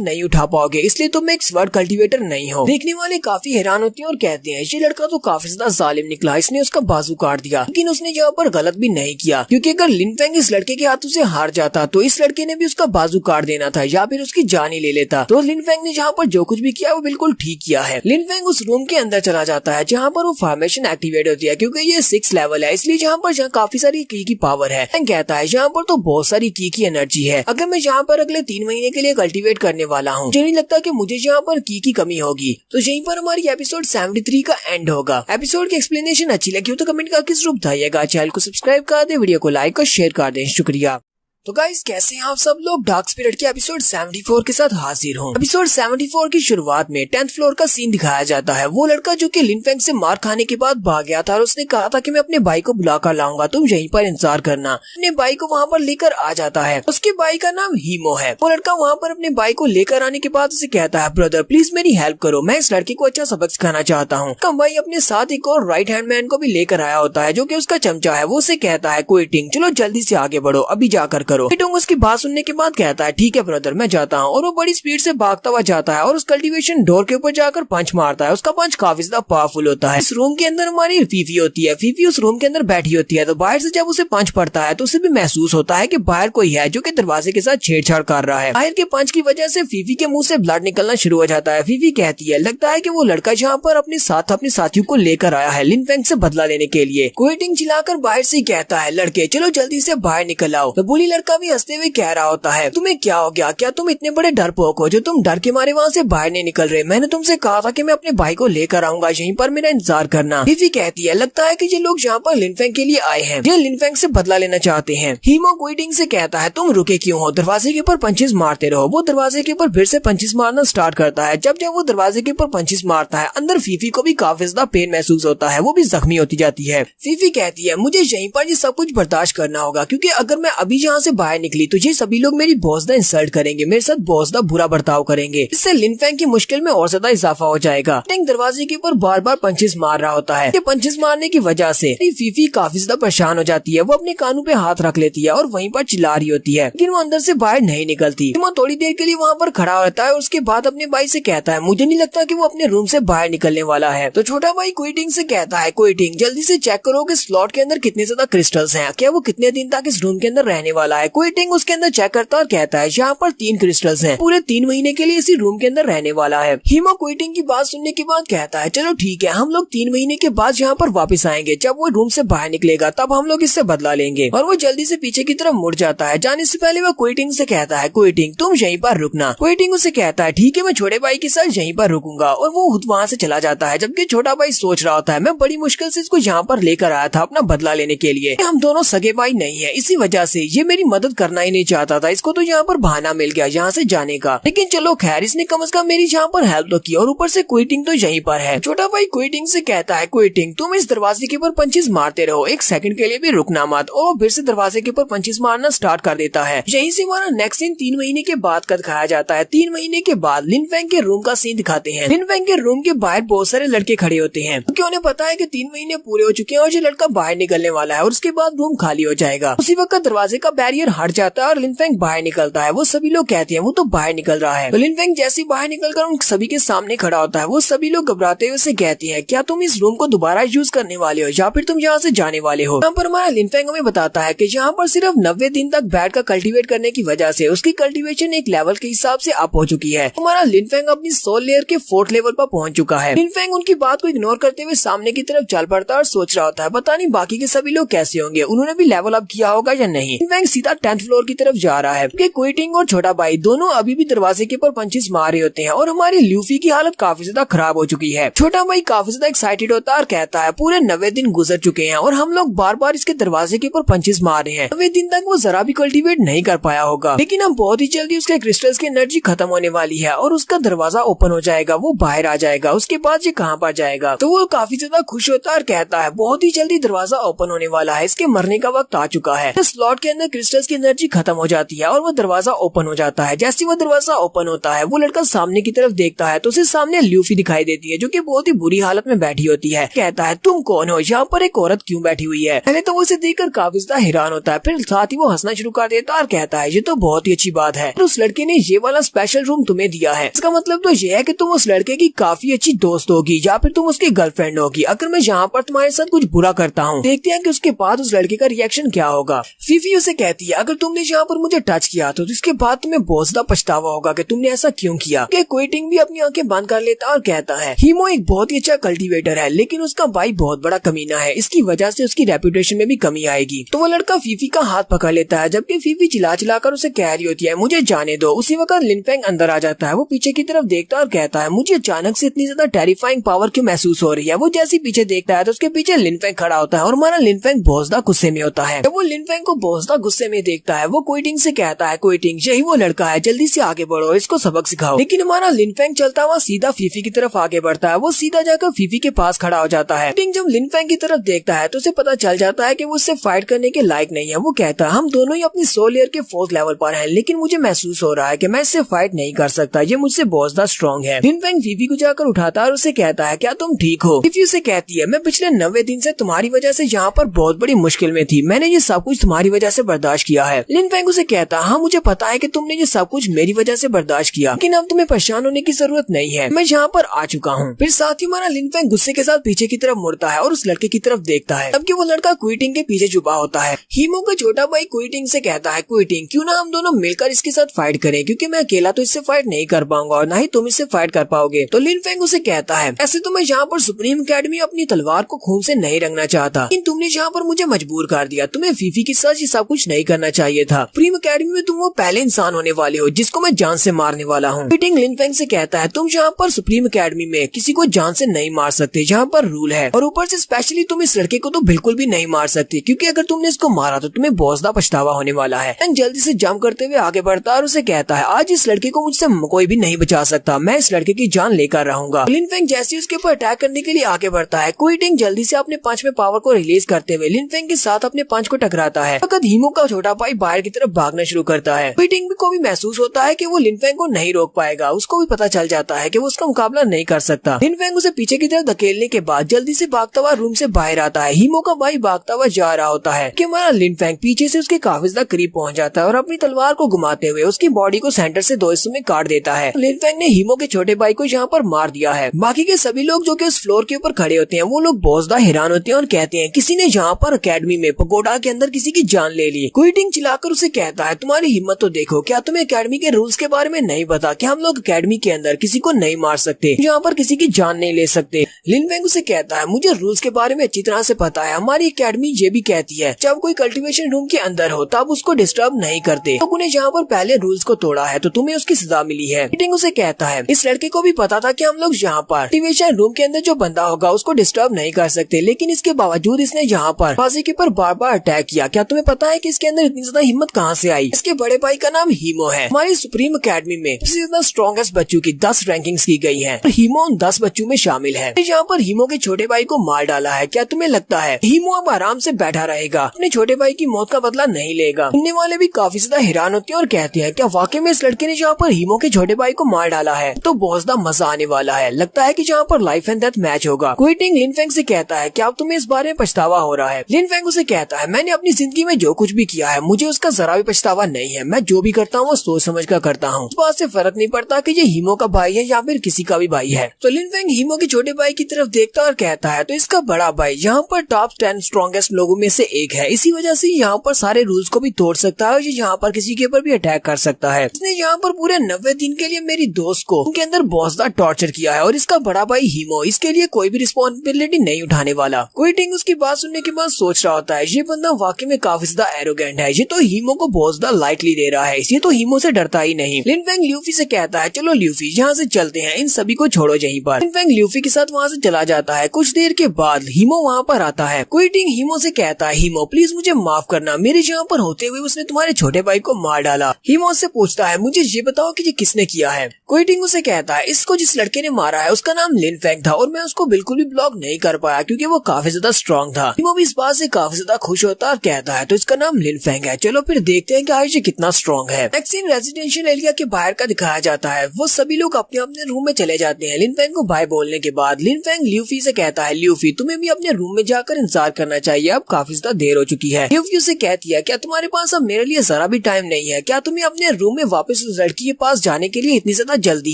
नहीं उठा पाओगे, इसलिए तुम एक स्वर्ड कल्टीवेटर नहीं हो। देखने वाले काफी हैरान होते हैं और कहते हैं ये लड़का तो काफी ज्यादा जालिम निकला, इसने उसका बाजू काट दिया। लेकिन उसने यहाँ पर गलत भी नहीं किया, क्योंकि अगर लिनफेंग इस लड़के के हाथों से हार जाता तो इस लड़के ने भी उसका बाजू काट देना था या फिर उसकी जान ही ले लेता। तो लिनफेंग ने यहाँ पर जो कुछ भी किया वो बिल्कुल ठीक किया है। लिनफेंग उस रूम के अंदर चला जाता है जहाँ पर वो फॉर्मेशन एक्टिवेट होती है, क्योंकि ये 6 लेवल है, इसलिए जहाँ पर काफी सारी की पावर है। कहता है यहाँ पर तो बहुत सारी की एनर्जी है, अगर मैं यहाँ पर अगले 3 महीने के लिए कल्टीवेट करने वाला हूँ, मुझे नहीं लगता कि मुझे यहाँ पर की कमी होगी। तो यहीं पर हमारी एपिसोड 73 का एंड होगा। एपिसोड की एक्सप्लेनेशन अच्छी लगी हो तो कमेंट करके जरूर बताइएगा। चैनल को सब्सक्राइब कर दे, वीडियो को लाइक और शेयर कर दें। शुक्रिया। तो गाइस कैसे हैं आप सब लोग? डार्क स्पिरिट के एपिसोड 74 के साथ हाजिर हूँ। एपिसोड 74 की शुरुआत में 10th फ्लोर का सीन दिखाया जाता है। वो लड़का जो कि लिनफेंग से मार खाने के बाद भाग गया था और उसने कहा था कि मैं अपने भाई को बुला कर लाऊंगा, तुम यहीं पर इंतजार करना। अपने भाई को वहाँ पर लेकर आ जाता है। उसके भाई का नाम हीमो है। वो लड़का वहाँ पर अपने भाई को लेकर आने के बाद उसे कहता है ब्रदर प्लीज मेरी हेल्प करो, मैं इस लड़के को अच्छा सबक सिखाना चाहता हूँ। उसका भाई अपने साथ एक और राइट हैंड मैन को भी लेकर आया होता है जो कि उसका चमचा है। वो उसे कहता है क्विटिंग, चलो जल्दी से आगे बढ़ो, अभी जाकर करो। क्विटिंग उसकी बात सुनने के बाद कहता है ठीक है ब्रदर मैं जाता हूँ, और वो बड़ी स्पीड से भागता हुआ जाता है और उस कल्टीवेशन डोर के ऊपर जाकर पंच मारता है। उसका पंच काफी ज्यादा पावरफुल होता है। इस रूम के अंदर हमारी फीफी होती है। फीफी उस रूम के अंदर बैठी होती है, तो बाहर से जब उसे पंच पड़ता है तो उसे भी महसूस होता है कि बाहर कोई है जो कि दरवाजे के साथ छेड़छाड़ कर रहा है। बाहर के पंच की वजह से फीफी के मुंह से ब्लड निकलना शुरू हो जाता है। फीफी कहती है लगता है कि वो लड़का यहाँ पर अपने साथ अपने साथियों को लेकर आया है लिनफेंग से बदला लेने के लिए। क्विटिंग चिल्लाकर बाहर से कहता है लड़के चलो जल्दी से बाहर निकल आओ। तो बुली लड़का लड़का भी हंसते हुए कह रहा होता है, तुम्हें क्या हो गया, क्या तुम इतने बड़े डरपोक हो जो तुम डर के मारे वहाँ से बाहर नहीं निकल रहे? मैंने तुमसे कहा था कि मैं अपने भाई को लेकर आऊंगा, यहीं पर मेरा इंतजार करना। फिफी कहती है, लगता है कि ये लोग यहाँ पर लिनफेंग के लिए आए हैं, ये लिनफेंग से बदला लेना चाहते हैं। हीमो क्विटिंग से कहता है, तुम रुके क्यों हो, दरवाजे के ऊपर पंचेस मारते रहो। वो दरवाजे के ऊपर फिर से पंचेस मारना स्टार्ट करता है। जब जब वो दरवाजे के ऊपर पंचेस मारता है, अंदर फीफी को भी काफी ज्यादा पेन महसूस होता है, वो भी जख्मी होती जाती है। फीफी कहती है, मुझे यहीं पर ये सब कुछ बर्दाश्त करना होगा, क्योंकि अगर मैं अभी यहाँ से बाहर निकली तो ये सभी लोग मेरी बहुत ज्यादा इंसल्ट करेंगे, मेरे साथ बहुत ज्यादा बुरा बर्ताव करेंगे, इससे लिनफेंग की मुश्किल में और ज्यादा इजाफा हो जाएगा। दरवाजे के ऊपर बार बार पंचेस मार रहा होता है। पंचेस मारने की वजह से फीफी काफी ज्यादा परेशान हो जाती है। वो अपने कानों पे हाथ रख लेती है और वहीं पर चिल्ला रही होती है, लेकिन वो अंदर से बाहर नहीं निकलती। वो थोड़ी देर के लिए वहाँ पर खड़ा रहता है और उसके बाद अपने भाई से कहता है, मुझे नहीं लगता कि वो अपने रूम से बाहर निकलने वाला है। तो छोटा भाई क्विटिंग से कहता है, क्विटिंग जल्दी से चेक करो कि स्लॉट के अंदर कितने ज्यादा क्रिस्टल्स हैं, क्या वो कितने दिन तक इस रूम के अंदर रहने वाला है। क्विटिंग उसके अंदर चेक करता और कहता है, यहाँ पर 3 क्रिस्टल्स हैं, पूरे 3 महीने के लिए इसी रूम के अंदर रहने वाला है। हीमो क्विटिंग की बात सुनने के बाद कहता है, चलो ठीक है, हम लोग 3 महीने के बाद यहाँ पर वापस आएंगे, जब वो रूम से बाहर निकलेगा तब हम लोग इससे बदला लेंगे। और वो जल्दी से पीछे की तरफ मुड़ जाता है। जाने से पहले वो क्विटिंग से कहता है, क्विटिंग तुम यहीं पर रुकना। क्विटिंग उसे कहता है, ठीक है, मैं छोटे भाई के साथ यहीं पर रुकूंगा, और वो वहाँ से चला जाता है। जबकि छोटा भाई सोच रहा होता है, मैं बड़ी मुश्किल से इसको यहाँ पर लेकर आया था अपना बदला लेने के लिए, हम दोनों सगे भाई नहीं है, इसी वजह से ये मेरी मदद करना ही नहीं चाहता था, इसको तो यहाँ पर बहाना मिल गया यहाँ से जाने का। लेकिन चलो खैर, इसने कम से कम मेरी यहाँ पर हेल्प तो की, और ऊपर से क्विटिंग तो यहीं पर है। छोटा भाई क्विटिंग से कहता है, क्विटिंग तुम इस दरवाजे के ऊपर पंचेस मारते रहो, एक सेकंड के लिए भी रुकना मत। और फिर से दरवाजे के ऊपर पंचेस मारना स्टार्ट कर देता है। यहीं से हमारा नेक्स्ट सीन 3 महीने के बाद का दिखाया जाता है। 3 महीने के बाद लिनफेंग के रूम का सीन दिखाते हैं। लिनफेंग के रूम के बाहर बहुत सारे लड़के खड़े होते हैं, क्योंकि उन्हें पता है कि 3 महीने पूरे हो चुके हैं और ये लड़का बाहर निकलने वाला है और उसके बाद रूम खाली हो जाएगा। उसी वक्त दरवाजे का बैरियर हट जाता है और लिनफेंग बाहर निकलता है। वो सभी लोग कहते हैं, वो तो बाहर निकल रहा है। तो लिनफेंग जैसे ही बाहर निकलकर उन सभी के सामने खड़ा होता है, वो सभी लोग घबराते हुए उसे कहते हैं, क्या तुम इस रूम को दोबारा यूज करने वाले हो या फिर तुम यहाँ से जाने वाले हो? यहाँ पर हमारा लिनफेंग हमें बताता है कि यहाँ पर सिर्फ 90 दिन तक बैट का कल्टीवेट करने की वजह से उसकी कल्टीवेशन एक लेवल के हिसाब से अप हो चुकी है। हमारा लिनफेंग अपनी सोल लेयर के 4th लेवल पर पहुंच चुका है। लिनफेंग उनकी बात को इग्नोर करते हुए सामने की तरफ चल पड़ता है और सोच रहा होता है, पता नहीं बाकी के सभी लोग कैसे होंगे, उन्होंने भी लेवल अप किया होगा या नहीं। लिनफेंग सीधा 10th फ्लोर की तरफ जा रहा है। क्विटिंग और छोटा भाई दोनों अभी भी दरवाजे के ऊपर पंचेस मार रहे होते हैं और हमारी ल्यूफी की हालत काफी ज्यादा खराब हो चुकी है। छोटा भाई काफी ज्यादा एक्साइटेड होता है और कहता है, पूरे 90 दिन गुजर चुके हैं और हम लोग बार बार इसके दरवाजे के ऊपर पंचेस मार रहे हैं, 90 दिन तक वो जरा भी कल्टीवेट नहीं कर पाया होगा, लेकिन हम बहुत ही जल्दी उसके क्रिस्टल्स की एनर्जी खत्म होने वाली है और उसका दरवाजा ओपन हो जाएगा, वो बाहर आ जाएगा। उसके बाद ये कहाँ पर जाएगा? तो वो काफी ज्यादा खुश होता है और कहता है, बहुत ही जल्दी दरवाजा ओपन होने वाला है, इसके मरने का वक्त आ चुका है। इस स्लॉट के अंदर क्रिस्टल्स की एनर्जी खत्म हो जाती है और वो दरवाजा ओपन हो जाता है। जैसे वो दरवाजा ओपन होता है, वो लड़का सामने की तरफ देखता है तो उसे सामने ल्यूफी दिखाई देती है, जो कि बहुत ही बुरी हालत में बैठी होती है। कहता है, तुम कौन हो, यहाँ पर एक औरत क्यों बैठी हुई है? पहले तो वो उसे देखकर काफी ज्यादा हैरान होता है, फिर साथ ही वो हंसना शुरू कर देता है और कहता है, ये तो बहुत ही अच्छी बात है, उस लड़के ने ये वाला स्पेशल रूम तुम्हें दिया है, इसका मतलब तो ये है कि तुम उस लड़के की काफी अच्छी दोस्त होगी या फिर तुम उसकी गर्लफ्रेंड होगी। अगर मैं यहाँ पर तुम्हारे साथ कुछ बुरा करता हूँ, देखते हैं कि उसके बाद उस लड़के का रिएक्शन क्या होगा। फीफी उसे कहती है, अगर तुमने यहाँ पर मुझे टच किया तो इसके बाद तुम्हें बहुत ज्यादा पछतावा होगा कि तुमने ऐसा क्यों किया। क्विटिंग भी अपनी आंखें बंद कर लेता और कहता है, हीमो एक बहुत ही अच्छा कल्टीवेटर है, लेकिन उसका भाई बहुत बड़ा कमीना है, इसकी वजह से उसकी रेपुटेशन में भी कमी आएगी। तो वो लड़का फीफी का हाथ पकड़ लेता है, जबकि फीफी चिल्ला चिल्लाकर उसे कह रही होती है, मुझे जाने दो। उसी वक्त लिनफेंग अंदर आ जाता है। वो पीछे की तरफ देखता है और कहता है, मुझे अचानक से इतनी ज्यादा टेरिफाइंग पावर क्यों महसूस हो रही है। वो जैसे पीछे देखता है तो उसके पीछे लिनफेंग खड़ा होता है और हमारा लिनफेंग बहुत ज्यादा गुस्से में होता है। जब वो लिनफेंग को बहुत ज्यादा गुस्से में देखता है, वो क्विटिंग से कहता है, क्विटिंग यही वो लड़का है, जल्दी से आगे बढ़ो, इसको सबक सिखाओ। लेकिन हमारा लिनफेंग चलता हुआ सीधा फीफी की तरफ आगे बढ़ता है। वो सीधा जाकर फीफी के पास खड़ा हो जाता है। जब लिनफेंग की तरफ देखता है तो उसे पता चल जाता है कि वो उससे फाइट करने के लायक नहीं है। वो कहता है, हम दोनों ही अपनी सोल लेयर के 4th लेवल पर हैं, लेकिन मुझे महसूस हो रहा है कि मैं इससे फाइट नहीं कर सकता, ये मुझसे बहुत ज्यादा स्ट्रॉन्ग है। लिनफेंग फीफी को जाकर उठाता है और उसे कहता है, क्या तुम ठीक हो? फीफी उसे कहती है, मैं पिछले 90 दिन से तुम्हारी वजह से यहाँ पर बहुत बड़ी मुश्किल में थी, मैंने ये सब कुछ तुम्हारी वजह से बर्दाश्त किया है। लिनफेंग उसे कहता है, हाँ मुझे पता है कि तुमने ये सब कुछ मेरी वजह से बर्दाश्त किया, लेकिन अब तुम्हें परेशान होने की जरूरत नहीं है, मैं यहाँ पर आ चुका हूँ। फिर साथ ही हमारा लिनफेंग गुस्से के साथ पीछे की तरफ मुड़ता है और उस लड़के की तरफ देखता है, तब कि वो लड़का क्विटिंग के पीछे छुपा होता है। हीमो का छोटा भाई क्विटिंग से कहता है, क्विटिंग क्यों ना हम दोनों मिलकर इसके साथ फाइट करें, क्योंकि मैं अकेला तो इससे फाइट नहीं कर पाऊंगा और ना ही तुम इससे फाइट कर पाओगे। तो लिनफेंग उसे कहता है, ऐसे तो मैं यहाँ पर सुप्रीम एकेडमी अपनी तलवार को खून से नहीं रंगना चाहता, लेकिन तुमने यहाँ पर मुझे मजबूर कर दिया, तुम्हें फीफी के साथ ये सब कुछ नहीं करना चाहिए था। सुप्रीम अकेडमी में तुम वो पहले इंसान होने वाले हो जिसको मैं जान से मारने वाला हूँ। क्विटिंग लिन फेंग से कहता है तुम यहाँ पर सुप्रीम अकेडमी में किसी को जान से नहीं मार सकते, जहाँ पर रूल है, और ऊपर से स्पेशली तुम इस लड़के को तो बिल्कुल भी नहीं मार सकते, क्योंकि अगर तुमने इसको मारा तो तुम्हें बहुत ज्यादा पछतावा होने वाला है। फेंग जल्दी से जंप करते हुए आगे बढ़ता है और उसे कहता है आज इस लड़के को मुझसे कोई भी नहीं बचा सकता, मैं इस लड़के की जान लेकर रहूंगा। लिन फेंग जैसे ही उसके ऊपर अटैक करने के लिए आगे बढ़ता है, क्विटिंग जल्दी से अपने पंच में पावर को रिलीज करते हुए लिन फेंग के साथ अपने पंच को टकराता है। वक्त हीमो का छोटा भाई बाहर की तरफ भागना शुरू करता है। क्विटिंग को भी महसूस होता है कि वो लिन फेंग को नहीं रोक पाएगा। उसको भी पता चल जाता है कि वो उसका मुकाबला नहीं कर सकता। लिन फेंग उसे पीछे की तरफ धकेलने के बाद जल्दी से भागता हुआ रूम से बाहर आता है। हीमो का भाई भागता हुआ जा रहा होता है कि हमारा लिन फेंग पीछे से उसके काफी ज्यादा करीब पहुंच जाता है और अपनी तलवार को घुमाते हुए उसकी बॉडी को सेंटर से दो हिस्सों में काट देता है। लिन फेंग ने हीमो के छोटे भाई को यहाँ पर मार दिया है। बाकी के सभी लोग जो कि उस फ्लोर के ऊपर खड़े होते हैं वो लोग बहुत ज्यादा हैरान होते हैं और कहते हैं किसी ने यहाँ पर अकेडमी में पगोडा के अंदर किसी की जान ले ली। क्विटिंग चिल्लाकर उसे कहता है तुम्हारी हिम्मत तो देखो, क्या तुम्हें अकेडमी के रूल्स के बारे में नहीं पता कि हम लोग अकेडमी के अंदर किसी को नहीं मार सकते, यहाँ पर किसी की जान नहीं ले सकते। लिन फेंग उसे कहता है मुझे रूल्स के बारे में अच्छी तरह से पता है, हमारी अकेडमी ये भी कहती है जब कोई कल्टीवेशन रूम के अंदर हो तब उसको डिस्टर्ब नहीं करते, तो उन्हें यहाँ पर पहले रूल्स को तोड़ा है तो तुम्हें उसकी सजा मिली है। क्विटिंग उसे कहता है इस लड़के को भी पता था कि हम लोग यहाँ पर कल्टीवेशन रूम के अंदर जो बंदा होगा उसको डिस्टर्ब नहीं कर सकते, लेकिन इसके बावजूद इसने यहाँ पर फांसी के ऊपर बार बार अटैक किया। क्या तुम्हें पता है कि इसके अंदर इतनी ज्यादा हिम्मत कहाँ से आई? इसके बड़े भाई का नाम हीमो है। हमारी सुप्रीम अकेडमी में सबसे ज्यादा स्ट्रॉन्गेस्ट बच्चों की 10 रैंकिंग्स की गई है और हीमो उन 10 बच्चों में शामिल है। यहाँ पर हीमो के छोटे भाई को मार डाला है। क्या तुम्हें लगता है हीमो अब आराम से बैठा रहेगा, अपने छोटे भाई की मौत का बदला नहीं लेगा? सुनने वाले भी काफी ज्यादा हैरान होते हैं और कहते हैं क्या वाकई में इस लड़के ने यहाँ पर हीमो के छोटे भाई को मार डाला है? तो बहुत ज्यादा मजा आने वाला है, लगता है कि यहाँ पर लाइफ एंड डेथ मैच होगा। क्विटिंग लिन फेंग से कहता है क्या अब तुम्हें इस बारे में पछतावा हो रहा है? लिन फेंग उसे कहता है मैंने अपनी जिंदगी में जो कुछ भी किया है मुझे उसका जरा भी पछतावा नहीं है, मैं जो भी करता हूँ वो सोच समझ कर करता हूँ। इस बात से फर्क नहीं पड़ता कि ये हीमो का भाई है या फिर किसी का भी भाई है। तो लिन फेंग हीमो के छोटे भाई की तरफ देखता और कहता है तो इसका बड़ा भाई यहाँ पर टॉप 10 स्ट्रॉन्गेस्ट लोगों में से एक है, इसी वजह से यहाँ पर सारे रूल्स को भी तोड़ सकता है और ये यहाँ पर किसी के ऊपर भी अटैक कर सकता है। इसने यहाँ पर पूरे 90 दिन के लिए मेरी दोस्त को उनके अंदर बहुत ज्यादा टॉर्चर किया है और इसका बड़ा भाई हीमो इसके लिए कोई भी रिस्पॉन्सिबिलिटी नहीं उठाने वाला। क्विटिंग उसकी बात सुनने के बाद सोच रहा होता है ये बंदा वाकई में काफी ज्यादा एरोगेंट है, ये तो हीमो को बहुत ज्यादा लाइटली दे रहा है, ये तो हीमो से डरता ही नहीं। लिन फेंग ल्यूफी से कहता है चलो ल्यूफी यहाँ से चलते हैं, इन सभी को छोड़ो यहीं पर। लिन फेंग ल्यूफी के साथ वहाँ से चला जाता है। कुछ देर के बाद हीमो वहाँ पर आता है। क्विटिंग हीमो से कहता है हीमो प्लीज मुझे माफ करना, मेरे यहाँ पर होते हुए उसने तुम्हारे छोटे भाई को मार डाला। हीमो से पूछता है मुझे ये बताओ कि ये किसने किया है? क्विटिंग उसे कहता है इसको जिस लड़के ने मारा है उसका नाम लिन फेंग था और मैं उसको बिल्कुल भी ब्लॉक नहीं कर पाया क्योंकि वो काफी ज्यादा स्ट्रॉन्ग था। हीमो भी इस बात से काफी ज्यादा खुश होता और कहता है तो इसका नाम लिन फेंग है, चलो फिर देखते हैं कि आज ये कितना स्ट्रॉन्ग है। नेक्स्ट सीन रेजिडेंशियल एरिया के बाहर का दिखाया जाता है। वो सभी लोग अपने अपने रूम में चले जाते हैं। लिन फेंग को बाय बोलने के बाद लिन फेंग ल्यूफी से कहता है ल्यूफी तुम्हें भी अपने रूम में जाकर इंतजार करना चाहिए, अब काफी ज्यादा देर हो चुकी है। ल्यूफी उसे कहती है क्या तुम्हारे पास अब मेरे लिए जरा भी टाइम नहीं है? क्या तुम्हें अपने रूम में वापस उस लड़की के पास जाने के लिए इतनी ज्यादा जल्दी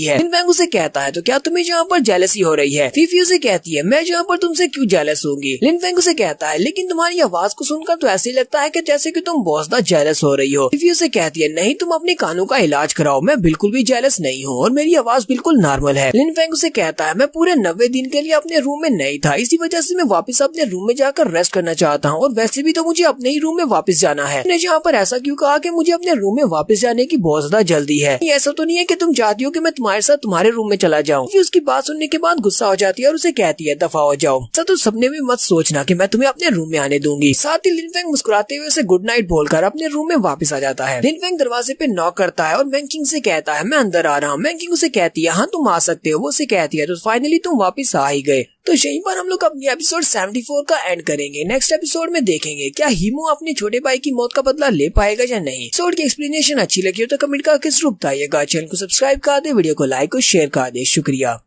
है? लिन फेंग उसे कहता है तो क्या तुम्हें यहाँ पर जेलसी हो रही है? फीफी उसे कहती है मैं यहाँ पर तुमसे क्यों जेलस होंगी? लिन फेंग उसे कहता है लेकिन तुम्हारी आवाज को सुनकर तो ऐसे लगता है कि जैसे कि तुम बहुत ज्यादा जेलस हो रही हो। फीफी उसे कहती है नहीं तुम अपने कानों का इलाज कराओ, मैं बिल्कुल भी जेलस नहीं हूँ और मेरी आवाज बिल्कुल नॉर्मल है। लिन फेंग उसे कहता है मैं पूरे 90 दिन के लिए अपने रूम में नहीं था, इसी वजह से मैं वापस अपने रूम में जाकर रेस्ट करना चाहता हूँ और वैसे भी तो मुझे अपने ही रूम में वापस जाना है। मैंने यहाँ पर ऐसा क्यों कहा कि मुझे अपने रूम में वापस जाने की बहुत ज्यादा जल्दी है? ऐसा तो नहीं है कि तुम चाहती हो कि मैं तुम्हारे साथ तुम्हारे रूम में चला जाऊँ? उसकी बात सुनने के बाद गुस्सा हो जाती है और उसे कहती है दफा हो जाओ, ऐसा तो सपने में मत सोचना कि मैं तुम्हें अपने रूम में आने दूंगी। साथ ही लिन फेंग मुस्कुराते हुए उसे गुड नाइट बोलकर अपने रूम में वापस आ जाता है। लिन फेंग दरवाजे पे नॉक करता है और मैंकिंग से कहता है मैं अंदर आ रहा हूँ। मैंकिंग उसे कहती है हाँ तुम आ सकते हो। वो उसे कहती है तो फाइनली तुम वापस आ ही गए। तो यहीं पर हम लोग अपनी एपिसोड 74 का एंड करेंगे। नेक्स्ट एपिसोड में देखेंगे क्या हीमो अपने छोटे भाई की मौत का बदला ले पाएगा या नहीं। एपिसोड की एक्सप्लेनेशन अच्छी लगी हो तो कमेंट करके जरूर बताइएगा। चैनल को सब्सक्राइब कर दे, वीडियो को लाइक और शेयर कर दे। शुक्रिया।